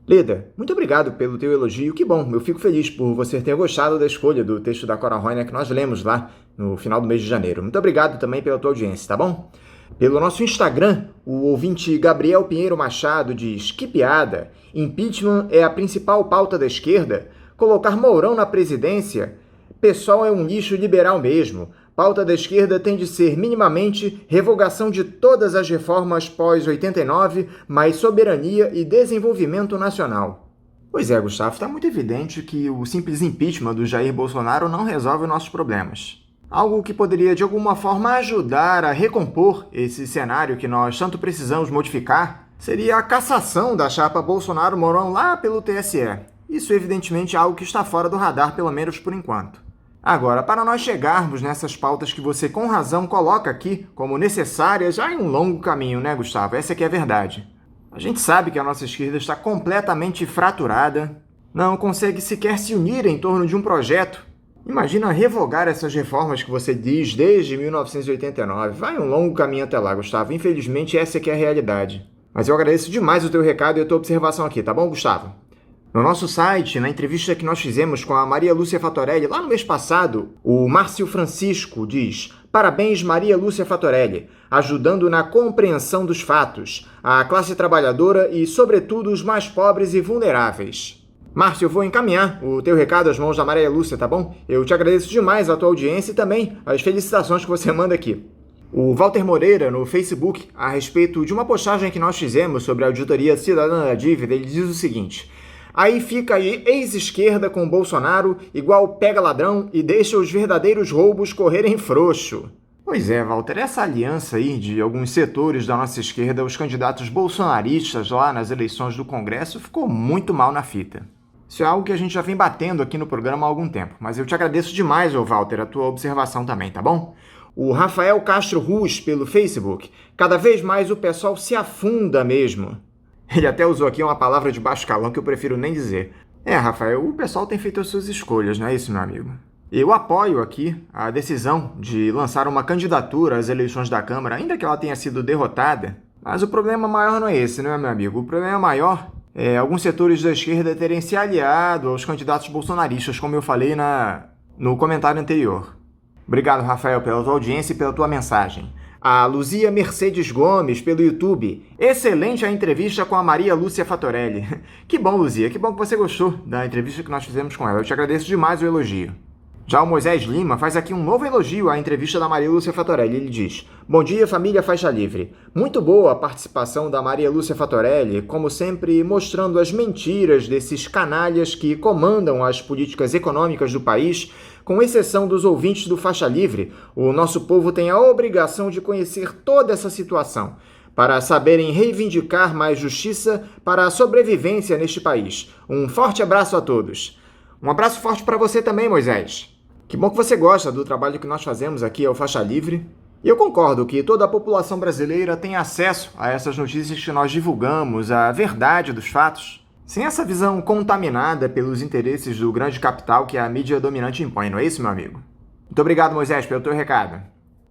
Leda, muito obrigado pelo teu elogio, que bom, eu fico feliz por você ter gostado da escolha do texto da Cora Ronay que nós lemos lá no final do mês de janeiro. Muito obrigado também pela tua audiência, tá bom? Pelo nosso Instagram, o ouvinte Gabriel Pinheiro Machado diz: que piada, impeachment é a principal pauta da esquerda? Colocar Mourão na presidência? Pessoal é um lixo liberal mesmo. Pauta da esquerda tem de ser minimamente revogação de todas as reformas pós-89, mais soberania e desenvolvimento nacional. Pois é, Gustavo, está muito evidente que o simples impeachment do Jair Bolsonaro não resolve nossos problemas. Algo que poderia, de alguma forma, ajudar a recompor esse cenário que nós tanto precisamos modificar seria a cassação da chapa Bolsonaro-Mourão lá pelo TSE. Isso, evidentemente, é algo que está fora do radar, pelo menos por enquanto. Agora, para nós chegarmos nessas pautas que você com razão coloca aqui como necessárias, já é um longo caminho, né, Gustavo? Essa aqui é a verdade. A gente sabe que a nossa esquerda está completamente fraturada, não consegue sequer se unir em torno de um projeto. Imagina revogar essas reformas que você diz desde 1989. Vai um longo caminho até lá, Gustavo. Infelizmente, essa aqui é a realidade. Mas eu agradeço demais o teu recado e a tua observação aqui, tá bom, Gustavo? No nosso site, na entrevista que nós fizemos com a Maria Lúcia Fatorelli, lá no mês passado, o Márcio Francisco diz: parabéns, Maria Lúcia Fatorelli, ajudando na compreensão dos fatos, a classe trabalhadora e, sobretudo, os mais pobres e vulneráveis. Márcio, eu vou encaminhar o teu recado às mãos da Maria Lúcia, tá bom? Eu te agradeço demais a tua audiência e também as felicitações que você manda aqui. O Walter Moreira, no Facebook, a respeito de uma postagem que nós fizemos sobre a auditoria cidadã da dívida, ele diz o seguinte: aí fica a ex-esquerda com Bolsonaro, igual pega ladrão e deixa os verdadeiros roubos correrem frouxo. Pois é, Walter, essa aliança aí de alguns setores da nossa esquerda, os candidatos bolsonaristas lá nas eleições do Congresso, ficou muito mal na fita. Isso é algo que a gente já vem batendo aqui no programa há algum tempo, mas eu te agradeço demais, ô Walter, a tua observação também, tá bom? O Rafael Castro Ruz, pelo Facebook: cada vez mais o pessoal se afunda mesmo. Ele até usou aqui uma palavra de baixo calão que eu prefiro nem dizer. É, Rafael, o pessoal tem feito as suas escolhas, não é isso, meu amigo? Eu apoio aqui a decisão de lançar uma candidatura às eleições da Câmara, ainda que ela tenha sido derrotada. Mas o problema maior não é esse, não é, meu amigo? O problema maior é alguns setores da esquerda terem se aliado aos candidatos bolsonaristas, como eu falei no comentário anterior. Obrigado, Rafael, pela tua audiência e pela tua mensagem. A Luzia Mercedes Gomes, pelo YouTube: excelente a entrevista com a Maria Lúcia Fatorelli. Que bom, Luzia, que bom que você gostou da entrevista que nós fizemos com ela. Eu te agradeço demais o elogio. Já o Moisés Lima faz aqui um novo elogio à entrevista da Maria Lúcia Fatorelli. Ele diz: bom dia, família Faixa Livre. Muito boa a participação da Maria Lúcia Fatorelli, como sempre mostrando as mentiras desses canalhas que comandam as políticas econômicas do país. Com exceção dos ouvintes do Faixa Livre, o nosso povo tem a obrigação de conhecer toda essa situação, para saberem reivindicar mais justiça para a sobrevivência neste país. Um forte abraço a todos. Um abraço forte para você também, Moisés. Que bom que você gosta do trabalho que nós fazemos aqui ao Faixa Livre. E eu concordo que toda a população brasileira tem acesso a essas notícias que nós divulgamos, a verdade dos fatos, sem essa visão contaminada pelos interesses do grande capital que a mídia dominante impõe, não é isso, meu amigo? Muito obrigado, Moisés, pelo teu recado.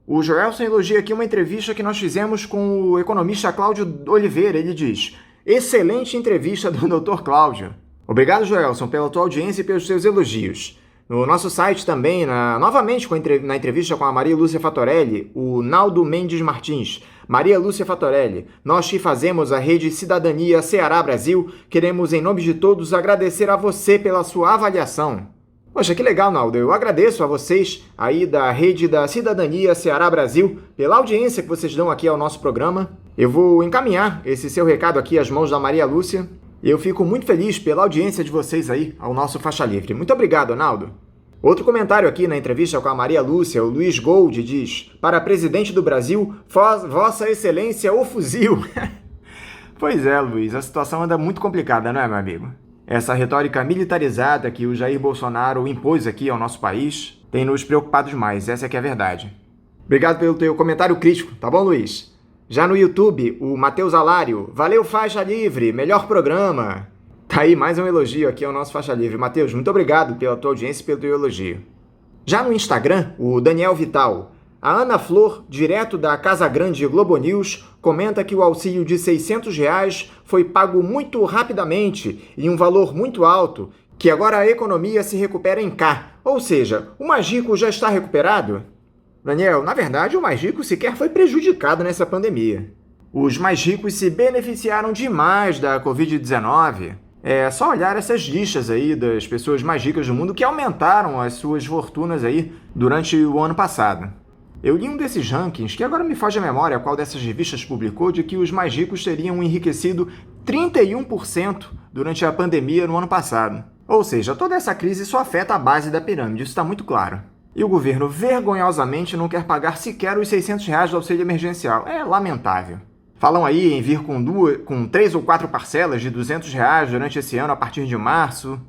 O Joelson elogia aqui uma entrevista que nós fizemos com o economista Cláudio Oliveira. Ele diz: excelente entrevista do Dr. Cláudio. Obrigado, Joelson, pela tua audiência e pelos teus elogios. No nosso site também, novamente na entrevista com a Maria Lúcia Fatorelli, o Naldo Mendes Martins: Maria Lúcia Fatorelli, nós que fazemos a Rede Cidadania Ceará Brasil, queremos, em nome de todos, agradecer a você pela sua avaliação. Poxa, que legal, Naldo. Eu agradeço a vocês aí da Rede da Cidadania Ceará Brasil pela audiência que vocês dão aqui ao nosso programa. Eu vou encaminhar esse seu recado aqui às mãos da Maria Lúcia. Eu fico muito feliz pela audiência de vocês aí ao nosso Faixa Livre. Muito obrigado, Naldo. Outro comentário aqui na entrevista com a Maria Lúcia, o Luiz Gold diz: para presidente do Brasil, Vossa Excelência o fuzil. Pois é, Luiz, a situação anda muito complicada, não é, meu amigo? Essa retórica militarizada que o Jair Bolsonaro impôs aqui ao nosso país tem nos preocupado demais, essa é que é a verdade. Obrigado pelo teu comentário crítico, tá bom, Luiz? Já no YouTube, o Matheus Alário: valeu, Faixa Livre, melhor programa. Tá aí mais um elogio aqui ao nosso Faixa Livre. Matheus, muito obrigado pela tua audiência e pelo teu elogio. Já no Instagram, o Daniel Vital. A Ana Flor, direto da Casa Grande Globo News, comenta que o auxílio de R$ 600 foi pago muito rapidamente e um valor muito alto, que agora a economia se recupera em cá. Ou seja, o mais rico já está recuperado? Daniel, na verdade, o mais rico sequer foi prejudicado nessa pandemia. Os mais ricos se beneficiaram demais da Covid-19. É só olhar essas listas aí das pessoas mais ricas do mundo que aumentaram as suas fortunas aí durante o ano passado. Eu li um desses rankings, que agora me foge a memória qual dessas revistas publicou, de que os mais ricos teriam enriquecido 31% durante a pandemia no ano passado. Ou seja, toda essa crise só afeta a base da pirâmide, isso está muito claro. E o governo vergonhosamente não quer pagar sequer os R$ 600 do auxílio emergencial. É lamentável. Falam aí em vir com 3 ou 4 parcelas de R$ 200 durante esse ano a partir de março.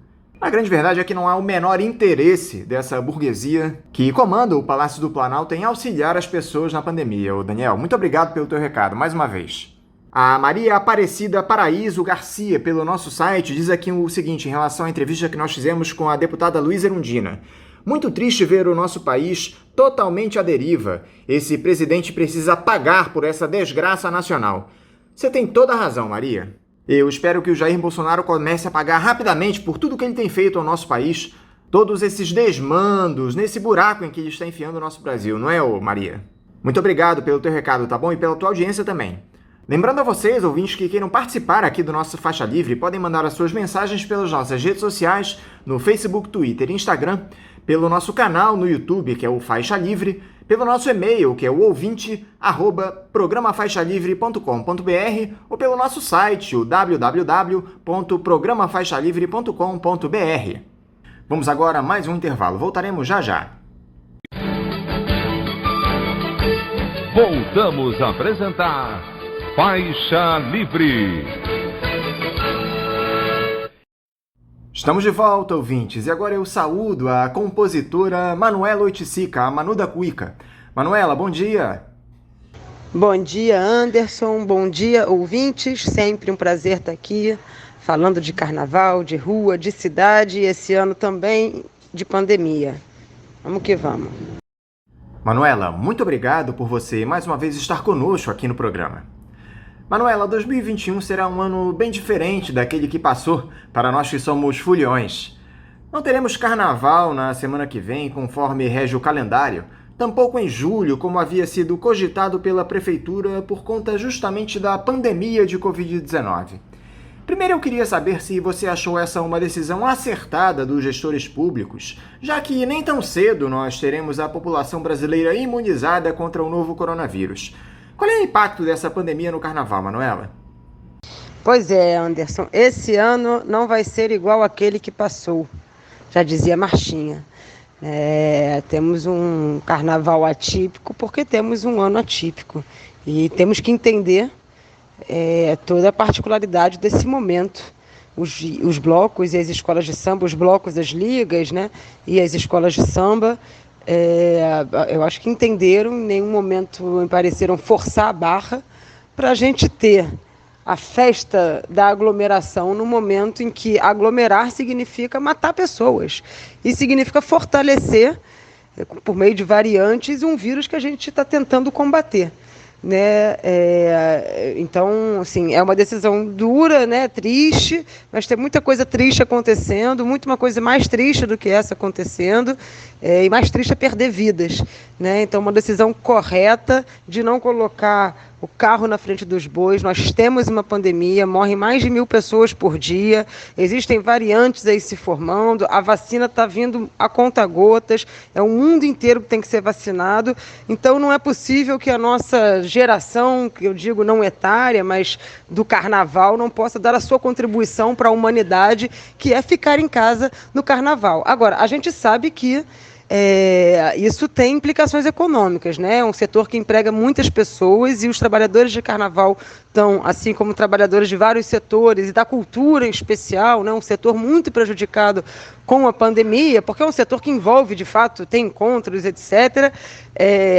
A grande verdade é que não há o menor interesse dessa burguesia que comanda o Palácio do Planalto em auxiliar as pessoas na pandemia. Ô Daniel, muito obrigado pelo teu recado, mais uma vez. A Maria Aparecida Paraíso Garcia, pelo nosso site, diz aqui o seguinte em relação à entrevista que nós fizemos com a deputada Luísa Erundina. Muito triste ver o nosso país totalmente à deriva. Esse presidente precisa pagar por essa desgraça nacional. Você tem toda a razão, Maria. Eu espero que o Jair Bolsonaro comece a pagar rapidamente por tudo que ele tem feito ao nosso país, todos esses desmandos, nesse buraco em que ele está enfiando o nosso Brasil, não é, ô Maria? Muito obrigado pelo teu recado, tá bom? E pela tua audiência também. Lembrando a vocês, ouvintes, que queiram participar aqui do nosso Faixa Livre, podem mandar as suas mensagens pelas nossas redes sociais, no Facebook, Twitter e Instagram, pelo nosso canal no YouTube, que é o Faixa Livre, pelo nosso e-mail, que é o ouvinte@programafaixalivre.com.br, ou pelo nosso site, o www.programafaixalivre.com.br. Vamos agora a mais um intervalo. Voltaremos já já. Voltamos a apresentar Faixa Livre. Estamos de volta, ouvintes, e agora eu saúdo a compositora Manuela Oiticica, a Manu da Cuica. Manuela, bom dia! Bom dia, Anderson, bom dia, ouvintes, sempre um prazer estar aqui, falando de carnaval, de rua, de cidade, e esse ano também de pandemia. Vamos que vamos. Manuela, muito obrigado por você mais uma vez estar conosco aqui no programa. Manuela, 2021 será um ano bem diferente daquele que passou para nós que somos foliões. Não teremos carnaval na semana que vem, conforme rege o calendário, tampouco em julho, como havia sido cogitado pela Prefeitura por conta justamente da pandemia de Covid-19. Primeiro eu queria saber se você achou essa uma decisão acertada dos gestores públicos, já que nem tão cedo nós teremos a população brasileira imunizada contra o novo coronavírus. Qual é o impacto dessa pandemia no carnaval, Manuela? Pois é, Anderson, esse ano não vai ser igual aquele que passou, já dizia Marchinha. Temos um carnaval atípico porque temos um ano atípico e temos que entender toda a particularidade desse momento. Os blocos e as escolas de samba, os blocos das ligas, né, e as escolas de samba, eu acho que entenderam, em nenhum momento me pareceram forçar a barra para a gente ter a festa da aglomeração no momento em que aglomerar significa matar pessoas e significa fortalecer, por meio de variantes, um vírus que a gente está tentando combater. Né? Então, assim, é uma decisão dura, né? Triste, mas tem muita coisa triste acontecendo, uma coisa mais triste do que essa acontecendo, e mais triste é perder vidas, né? Então, uma decisão correta de não colocar o carro na frente dos bois. Nós temos uma pandemia, morrem mais de 1.000 pessoas por dia, existem variantes aí se formando, a vacina está vindo a conta-gotas, é o mundo inteiro que tem que ser vacinado, então não é possível que a nossa geração, que eu digo não etária, mas do carnaval, não possa dar a sua contribuição para a humanidade, que é ficar em casa no carnaval. Agora, a gente sabe que isso tem implicações econômicas, né? É um setor que emprega muitas pessoas e os trabalhadores de carnaval estão, assim como trabalhadores de vários setores e da cultura em especial, né? Um setor muito prejudicado com a pandemia, porque é um setor que envolve, de fato, tem encontros, etc.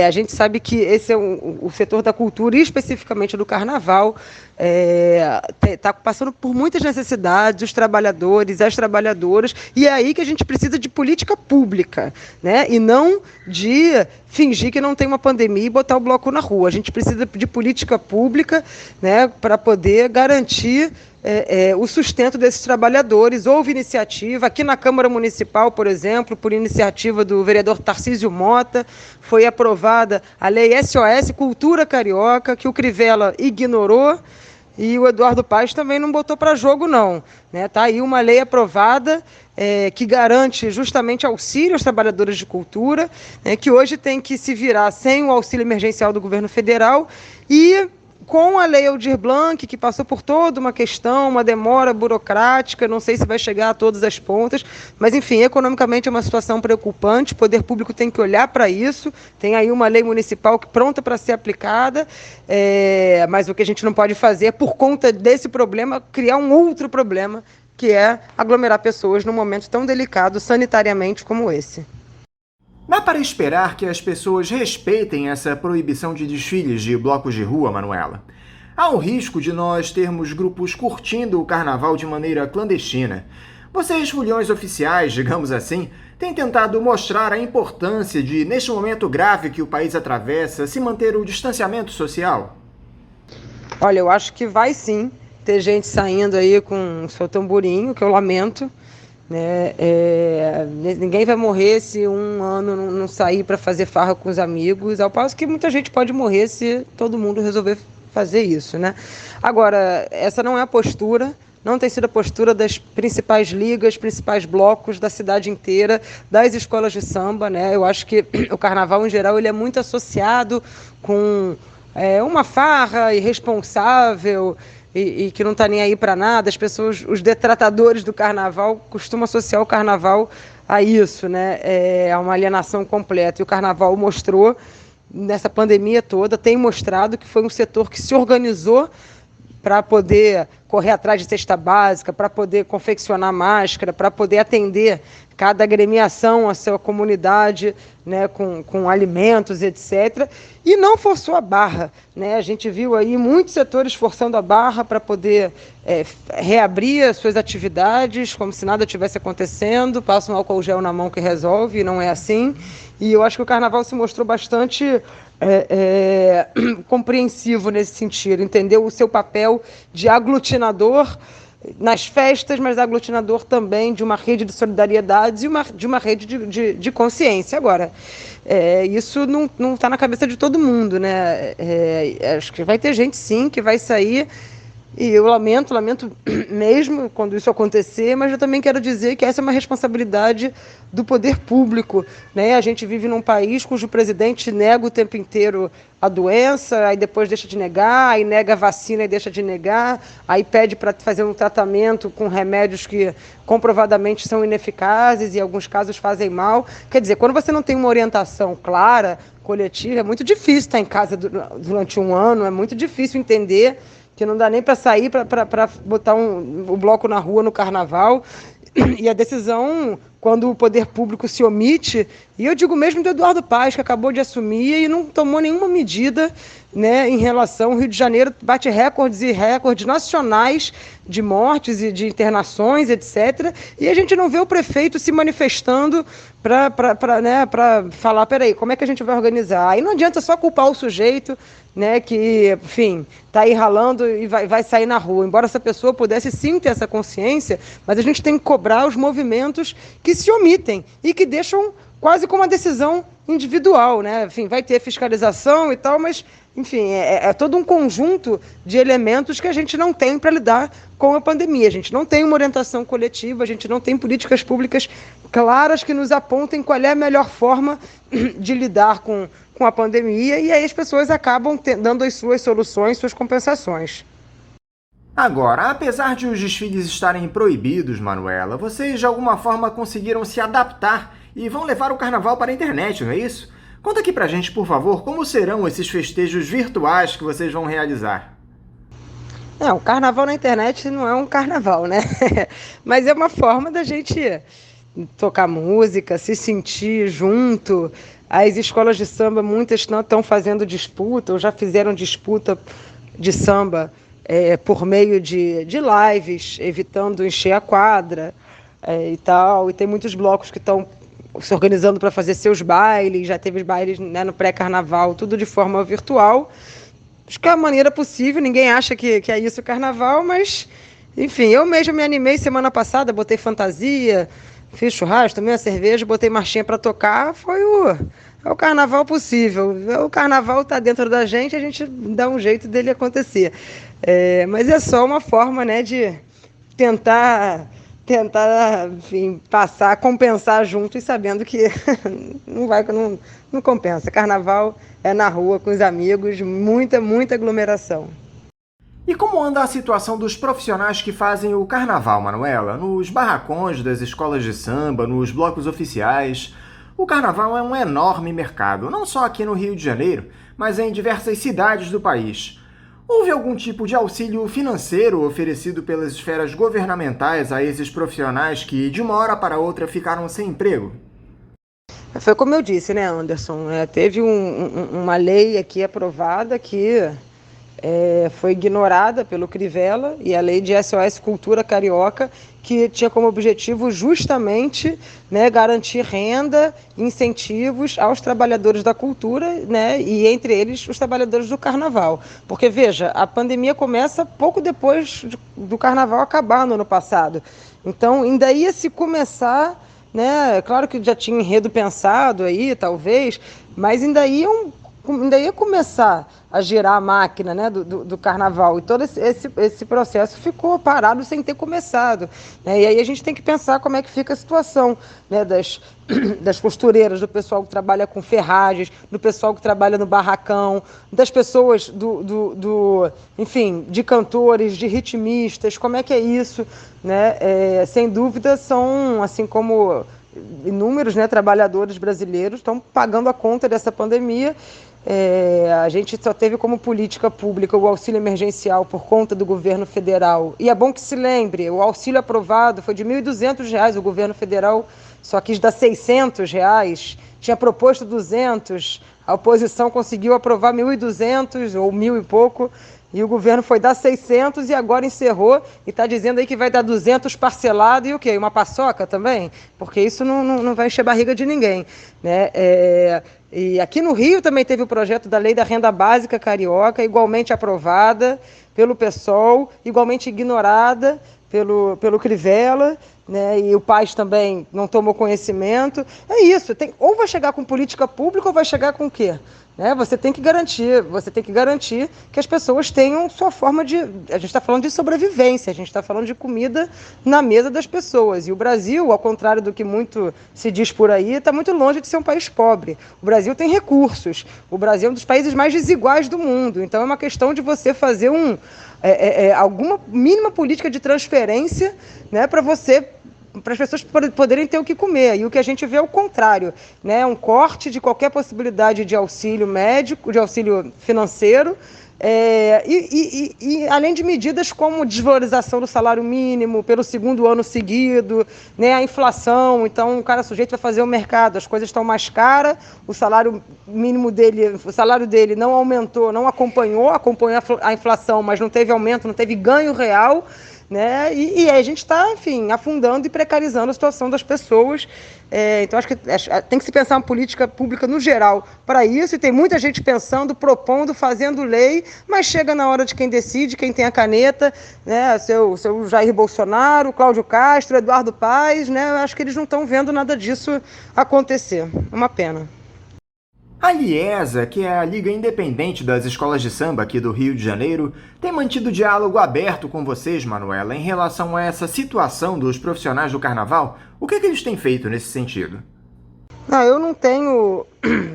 A gente sabe que esse é o setor da cultura, e especificamente do carnaval, está passando por muitas necessidades, os trabalhadores, as trabalhadoras, e é aí que a gente precisa de política pública, né? E não de fingir que não tem uma pandemia e botar o bloco na rua. A gente precisa de política pública, né, para poder garantir o sustento desses trabalhadores. Houve iniciativa aqui na Câmara Municipal, por exemplo, por iniciativa do vereador Tarcísio Mota, foi aprovada a Lei SOS Cultura Carioca, que o Crivella ignorou, e o Eduardo Paes também não botou para jogo, não. Tá aí uma lei aprovada que garante justamente auxílio aos trabalhadores de cultura, que hoje tem que se virar sem o auxílio emergencial do governo federal, e com a Lei Aldir Blanc, que passou por toda uma questão, uma demora burocrática, não sei se vai chegar a todas as pontas, mas, enfim, economicamente é uma situação preocupante, o poder público tem que olhar para isso, tem aí uma lei municipal pronta para ser aplicada, mas o que a gente não pode fazer, por conta desse problema, criar um outro problema, que é aglomerar pessoas num momento tão delicado sanitariamente como esse. Dá para esperar que as pessoas respeitem essa proibição de desfiles de blocos de rua, Manuela? Há o risco de nós termos grupos curtindo o carnaval de maneira clandestina. Vocês, foliões oficiais, digamos assim, têm tentado mostrar a importância de, neste momento grave que o país atravessa, se manter o distanciamento social? Olha, eu acho que vai sim ter gente saindo aí com o seu tamborinho, que eu lamento. Ninguém vai morrer se um ano não sair para fazer farra com os amigos, ao passo que muita gente pode morrer se todo mundo resolver fazer isso, né? Agora, essa não é a postura, não tem sido a postura das principais ligas, principais blocos da cidade inteira, das escolas de samba, né? Eu acho que o carnaval, em geral, ele é muito associado com uma farra irresponsável, e que não está nem aí para nada. As pessoas, os detratadores do carnaval, costumam associar o carnaval a isso, né? A uma alienação completa. E o carnaval mostrou, nessa pandemia toda, tem mostrado que foi um setor que se organizou para poder correr atrás de cesta básica, para poder confeccionar máscara, para poder atender cada agremiação, a sua comunidade, né, com alimentos, etc. E não forçou a barra, né? A gente viu aí muitos setores forçando a barra para poder reabrir as suas atividades, como se nada tivesse acontecendo, passa um álcool gel na mão que resolve, e não é assim. E eu acho que o carnaval se mostrou bastante compreensivo nesse sentido, entendeu o seu papel de aglutinador nas festas, mas aglutinador também de uma rede de solidariedade e de uma rede de consciência. Agora, isso não está na cabeça de todo mundo, né? Acho que vai ter gente, sim, que vai sair, e eu lamento mesmo quando isso acontecer, mas eu também quero dizer que essa é uma responsabilidade do poder público, né? A gente vive num país cujo presidente nega o tempo inteiro a doença, aí depois deixa de negar, aí nega a vacina e deixa de negar, aí pede para fazer um tratamento com remédios que comprovadamente são ineficazes e em alguns casos fazem mal. Quer dizer, quando você não tem uma orientação clara, coletiva, é muito difícil estar em casa durante um ano, é muito difícil entender que não dá nem para sair para botar o bloco na rua no carnaval. E a decisão, quando o poder público se omite, e eu digo mesmo do Eduardo Paes, que acabou de assumir e não tomou nenhuma medida, né, em relação ao Rio de Janeiro, bate recordes e recordes nacionais de mortes e de internações, etc. E a gente não vê o prefeito se manifestando para falar, peraí, como é que a gente vai organizar? Aí não adianta só culpar o sujeito, né, que, enfim, está aí ralando e vai sair na rua. Embora essa pessoa pudesse sim ter essa consciência, mas a gente tem que cobrar os movimentos que se omitem e que deixam quase como uma decisão individual, né? Enfim, vai ter fiscalização e tal, mas, enfim, é todo um conjunto de elementos que a gente não tem para lidar com a pandemia. A gente não tem uma orientação coletiva, a gente não tem políticas públicas claras que nos apontem qual é a melhor forma de lidar com a pandemia, e aí as pessoas acabam dando as suas soluções, suas compensações. Agora, apesar de os desfiles estarem proibidos, Manuela, vocês de alguma forma conseguiram se adaptar e vão levar o carnaval para a internet, não é isso? Conta aqui pra gente, por favor, como serão esses festejos virtuais que vocês vão realizar? O carnaval na internet não é um carnaval, né? Mas é uma forma da gente, tocar música, se sentir junto. As escolas de samba, muitas não estão fazendo disputa, ou já fizeram disputa de samba por meio de lives, evitando encher a quadra e tal. E tem muitos blocos que estão se organizando para fazer seus bailes, já teve bailes, né, no pré-carnaval, tudo de forma virtual. Acho que é a maneira possível, ninguém acha que é isso o carnaval, mas, enfim, eu mesmo me animei semana passada, botei fantasia, fiz churrasco, tomei uma cerveja, botei marchinha para tocar, é o carnaval possível. O carnaval está dentro da gente, a gente dá um jeito dele acontecer. Mas é só uma forma, né, de tentar, enfim, compensar junto e sabendo que não compensa. Carnaval é na rua com os amigos, muita aglomeração. E como anda a situação dos profissionais que fazem o carnaval, Manuela? Nos barracões das escolas de samba, nos blocos oficiais. O carnaval é um enorme mercado, não só aqui no Rio de Janeiro, mas em diversas cidades do país. Houve algum tipo de auxílio financeiro oferecido pelas esferas governamentais a esses profissionais que, de uma hora para outra, ficaram sem emprego? Foi como eu disse, né, Anderson? Teve uma lei aqui aprovada que foi ignorada pelo Crivella, e a lei de SOS Cultura Carioca, que tinha como objetivo justamente, né, garantir renda, incentivos aos trabalhadores da cultura, né, e entre eles os trabalhadores do carnaval. Porque, veja, a pandemia começa pouco depois do carnaval acabar no ano passado. Então, ainda ia se começar, né, claro que já tinha enredo pensado aí, talvez, mas ainda ia começar a girar a máquina, né, do carnaval, e todo esse processo ficou parado sem ter começado, né? E aí a gente tem que pensar como é que fica a situação, né, das costureiras, do pessoal que trabalha com ferragens, do pessoal que trabalha no barracão, das pessoas enfim, de cantores, de ritmistas, como é que é isso, né? Sem dúvida são, assim como inúmeros, né, trabalhadores brasileiros estão pagando a conta dessa pandemia. A gente só teve como política pública o auxílio emergencial por conta do governo federal. E é bom que se lembre, o auxílio aprovado foi de R$ 1.200, o governo federal só quis dar R$ 600, tinha proposto 200, a oposição conseguiu aprovar 1.200 ou 1.000 e pouco, e o governo foi dar 600 e agora encerrou e está dizendo aí que vai dar 200 parcelado e o quê? Uma paçoca também? Porque isso não vai encher a barriga de ninguém, né? E aqui no Rio também teve o projeto da Lei da Renda Básica Carioca, igualmente aprovada pelo PSOL, igualmente ignorada pelo Crivella, né? E o Paes também não tomou conhecimento. É isso, ou vai chegar com política pública ou vai chegar com o quê? Né? Você tem que garantir que as pessoas tenham sua forma de... A gente está falando de sobrevivência, a gente está falando de comida na mesa das pessoas. E o Brasil, ao contrário do que muito se diz por aí, está muito longe de ser um país pobre. O Brasil tem recursos. O Brasil é um dos países mais desiguais do mundo. Então é uma questão de você fazer alguma mínima política de transferência, né, para as pessoas poderem ter o que comer. E o que a gente vê é o contrário, né? Um corte de qualquer possibilidade de auxílio médico, de auxílio financeiro, e além de medidas como desvalorização do salário mínimo pelo segundo ano seguido, né? A inflação, então o cara sujeito vai fazer o mercado, as coisas estão mais caras, o salário mínimo dele, o salário dele não aumentou, não acompanhou a inflação, mas não teve aumento, não teve ganho real, né? E aí a gente está, enfim, afundando e precarizando a situação das pessoas. Então acho que tem que se pensar uma política pública no geral para isso, e tem muita gente pensando, propondo, fazendo lei, mas chega na hora de quem decide, quem tem a caneta, né? Seu Jair Bolsonaro, Cláudio Castro, Eduardo Paes, né? Eu acho que eles não estão vendo nada disso acontecer. É uma pena. A Liesa, que é a Liga Independente das Escolas de Samba aqui do Rio de Janeiro, tem mantido diálogo aberto com vocês, Manuela, em relação a essa situação dos profissionais do carnaval. O que eles têm feito nesse sentido? Não, eu não tenho,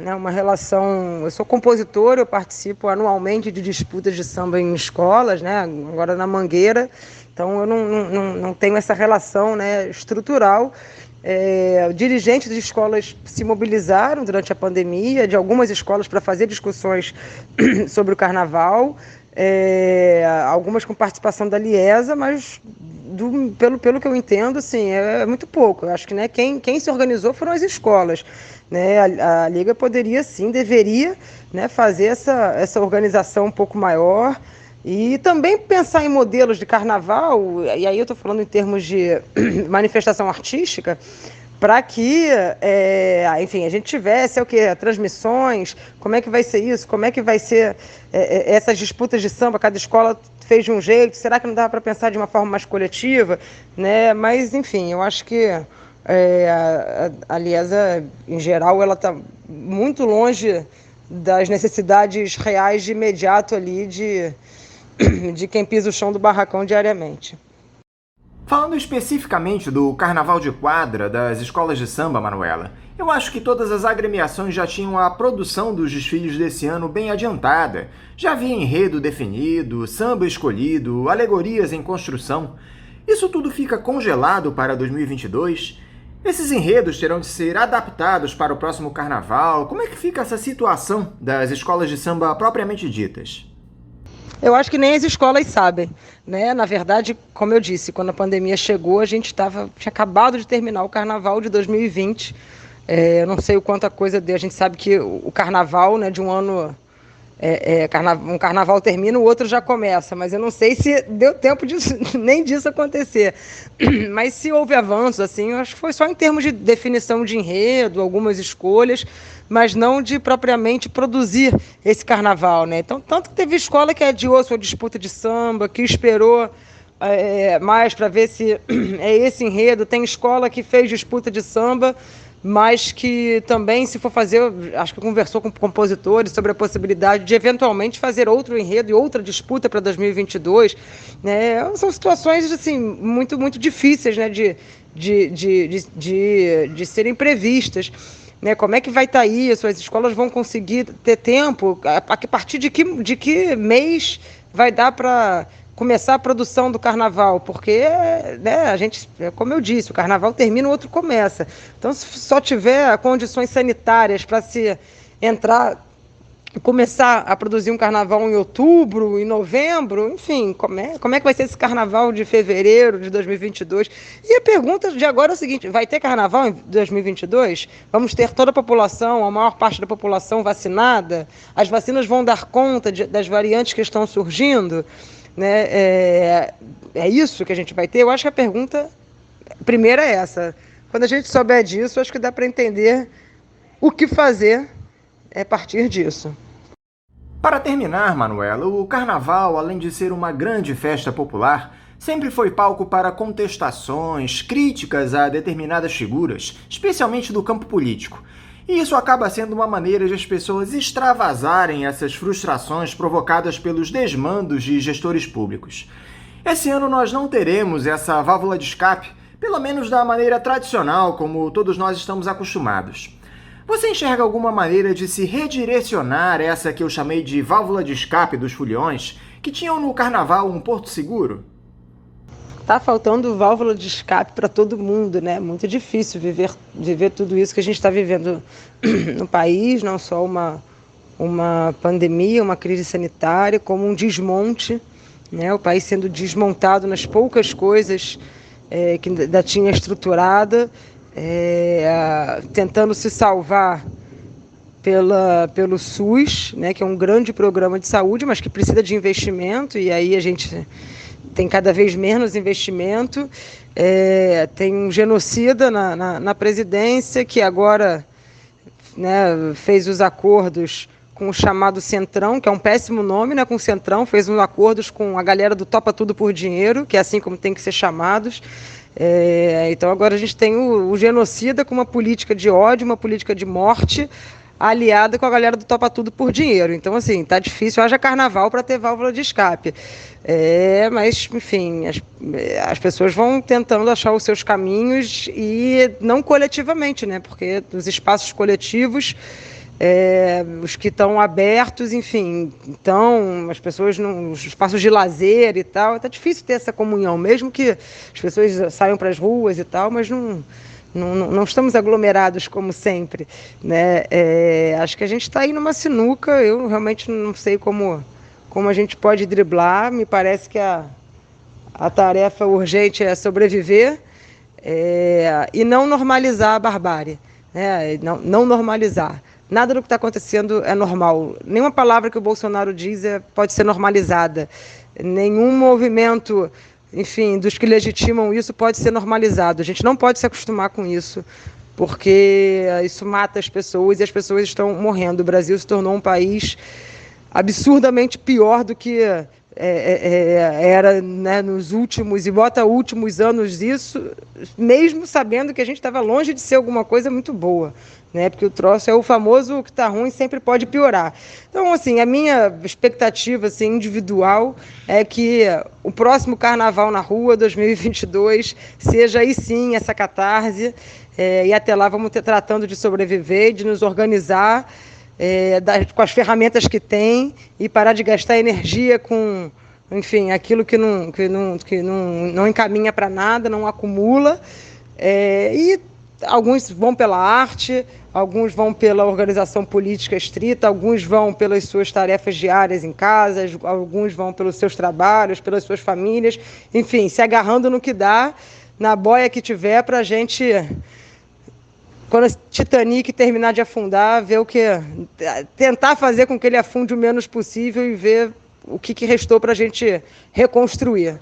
né, uma relação... Eu sou compositor, eu participo anualmente de disputas de samba em escolas, né, agora na Mangueira, então eu não tenho essa relação, né, estrutural. Dirigentes de escolas se mobilizaram durante a pandemia, de algumas escolas, para fazer discussões sobre o carnaval. algumas com participação da Liesa, mas pelo que eu entendo, assim, é muito pouco. Eu acho que, né, quem se organizou foram as escolas, né? A Liga poderia, sim, deveria, né, fazer essa organização um pouco maior e também pensar em modelos de carnaval, e aí eu estou falando em termos de manifestação artística, para que, enfim, a gente tivesse transmissões, como é que vai ser isso, como é que vai ser essas disputas de samba, cada escola fez de um jeito, será que não dá para pensar de uma forma mais coletiva, né? Mas, enfim, eu acho que a Liesa, em geral, ela está muito longe das necessidades reais de imediato ali de quem pisa o chão do barracão diariamente. Falando especificamente do Carnaval de Quadra das escolas de samba, Manuela, eu acho que todas as agremiações já tinham a produção dos desfiles desse ano bem adiantada. Já havia enredo definido, samba escolhido, alegorias em construção. Isso tudo fica congelado para 2022? Esses enredos terão de ser adaptados para o próximo Carnaval? Como é que fica essa situação das escolas de samba propriamente ditas? Eu acho que nem as escolas sabem, né? Na verdade, como eu disse, quando a pandemia chegou, a gente tinha acabado de terminar o Carnaval de 2020. Eu não sei o quanto a coisa deu. A gente sabe que o Carnaval, né, de um ano, um Carnaval termina, o outro já começa. Mas eu não sei se deu tempo nem disso acontecer. Mas se houve avanços, assim, eu acho que foi só em termos de definição de enredo, algumas escolhas, mas não de propriamente produzir esse carnaval, né? Então, tanto que teve escola que adiou sua disputa de samba, que esperou mais para ver se é esse enredo. Tem escola que fez disputa de samba, mas que também, se for fazer, acho que conversou com compositores sobre a possibilidade de eventualmente fazer outro enredo e outra disputa para 2022, né? São situações assim muito, muito difíceis, né, de serem previstas. Né, como é que vai estar isso? As escolas vão conseguir ter tempo? A partir de que mês vai dar para começar a produção do carnaval? Porque, né, a gente, como eu disse, o carnaval termina, o outro começa. Então, se só tiver condições sanitárias para se começar a produzir um carnaval em outubro, em novembro, enfim, como é que vai ser esse carnaval de fevereiro de 2022? E a pergunta de agora é o seguinte: vai ter carnaval em 2022? Vamos ter toda a população, a maior parte da população vacinada? As vacinas vão dar conta das variantes que estão surgindo? Né? É isso que a gente vai ter? Eu acho que a pergunta primeira é essa. Quando a gente souber disso, acho que dá para entender o que fazer a partir disso. Para terminar, Manuela, o Carnaval, além de ser uma grande festa popular, sempre foi palco para contestações, críticas a determinadas figuras, especialmente do campo político. E isso acaba sendo uma maneira de as pessoas extravasarem essas frustrações provocadas pelos desmandos de gestores públicos. Esse ano nós não teremos essa válvula de escape, pelo menos da maneira tradicional, como todos nós estamos acostumados. Você enxerga alguma maneira de se redirecionar essa que eu chamei de válvula de escape dos foliões, que tinham no Carnaval um porto seguro? Tá faltando válvula de escape para todo mundo, né? Muito difícil viver tudo isso que a gente está vivendo no país, não só uma pandemia, uma crise sanitária, como um desmonte, né? O país sendo desmontado nas poucas coisas que ainda tinha estruturada, tentando se salvar pelo SUS, né, que é um grande programa de saúde, mas que precisa de investimento, e aí a gente tem cada vez menos investimento. Tem um genocida na presidência que agora, né, fez os acordos com o chamado Centrão, que é um péssimo nome, né, com o Centrão, fez uns acordos com a galera do Topa Tudo por Dinheiro, que é assim como tem que ser chamados. Então agora a gente tem o genocida com uma política de ódio, uma política de morte, aliada com a galera do Topa Tudo por Dinheiro. Então, assim, tá difícil, haja carnaval para ter válvula de escape. Mas, enfim, as pessoas vão tentando achar os seus caminhos, e não coletivamente, né? Porque os espaços coletivos, os que estão abertos, enfim, então as pessoas nos espaços de lazer e tal, tá difícil ter essa comunhão, mesmo que as pessoas saiam para as ruas e tal, mas não estamos aglomerados como sempre, né? Acho que a gente está aí numa sinuca. Eu realmente não sei como como a gente pode driblar. Me parece que a tarefa urgente é sobreviver e não normalizar a barbárie, né? Não normalizar. Nada do que está acontecendo é normal. Nenhuma palavra que o Bolsonaro diz pode ser normalizada. Nenhum movimento, enfim, dos que legitimam isso pode ser normalizado. A gente não pode se acostumar com isso, porque isso mata as pessoas e as pessoas estão morrendo. O Brasil se tornou um país absurdamente pior do que era, né, nos últimos, e bota últimos anos isso, mesmo sabendo que a gente estava longe de ser alguma coisa muito boa, né? Porque o troço é o famoso: o que está ruim sempre pode piorar. Então, assim, a minha expectativa, assim, individual é que o próximo Carnaval na Rua 2022 seja aí sim essa catarse, e até lá vamos tratando de sobreviver, de nos organizar com as ferramentas que tem e parar de gastar energia com, enfim, aquilo que não encaminha para nada, não acumula. E alguns vão pela arte, alguns vão pela organização política estrita, alguns vão pelas suas tarefas diárias em casa, alguns vão pelos seus trabalhos, pelas suas famílias, enfim, se agarrando no que dá, na boia que tiver, para a gente, quando o Titanic terminar de afundar, tentar fazer com que ele afunde o menos possível e ver o que restou para a gente reconstruir.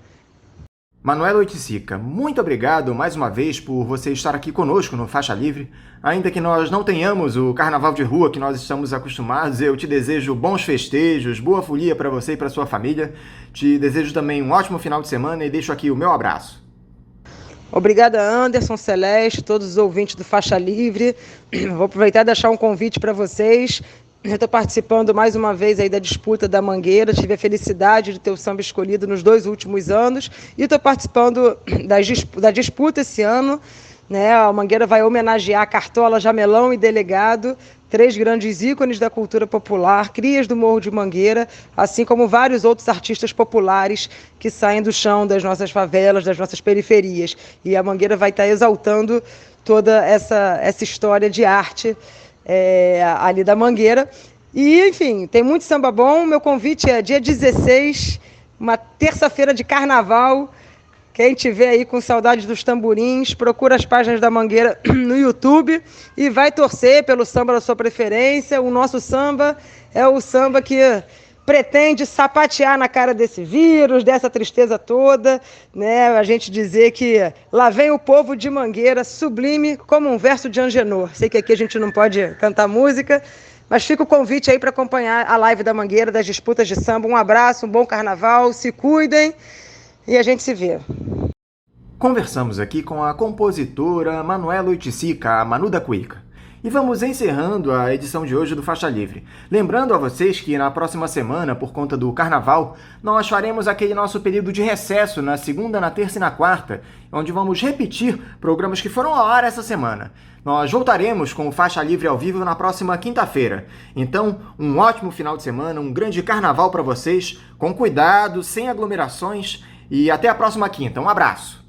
Manuela Oiticica, muito obrigado mais uma vez por você estar aqui conosco no Faixa Livre. Ainda que nós não tenhamos o carnaval de rua que nós estamos acostumados, eu te desejo bons festejos, boa folia para você e para sua família. Te desejo também um ótimo final de semana e deixo aqui o meu abraço. Obrigada, Anderson, Celeste, todos os ouvintes do Faixa Livre. Vou aproveitar e deixar um convite para vocês. Eu estou participando mais uma vez aí da disputa da Mangueira. Tive a felicidade de ter o samba escolhido nos 2 últimos anos. E estou participando da disputa esse ano, né? A Mangueira vai homenagear Cartola, Jamelão e Delegado, 3 grandes ícones da cultura popular, crias do Morro de Mangueira, assim como vários outros artistas populares que saem do chão das nossas favelas, das nossas periferias. E a Mangueira vai estar exaltando toda essa história de arte ali da Mangueira. E, enfim, tem muito samba bom. Meu convite é dia 16, uma terça-feira de carnaval. Quem tiver aí com saudade dos tamborins, procura as páginas da Mangueira no YouTube e vai torcer pelo samba da sua preferência. O nosso samba é o samba que pretende sapatear na cara desse vírus, dessa tristeza toda, né? A gente dizer que lá vem o povo de Mangueira, sublime como um verso de Angenor. Sei que aqui a gente não pode cantar música, mas fica o convite aí para acompanhar a live da Mangueira, das disputas de samba. Um abraço, um bom carnaval, se cuidem e a gente se vê. Conversamos aqui com a compositora Manuela Oiticica, a Manu da Cuíca. E vamos encerrando a edição de hoje do Faixa Livre. Lembrando a vocês que na próxima semana, por conta do Carnaval, nós faremos aquele nosso período de recesso na segunda, na terça e na quarta, onde vamos repetir programas que foram ao ar essa semana. Nós voltaremos com o Faixa Livre ao vivo na próxima quinta-feira. Então, um ótimo final de semana, um grande Carnaval para vocês, com cuidado, sem aglomerações, e até a próxima quinta. Um abraço!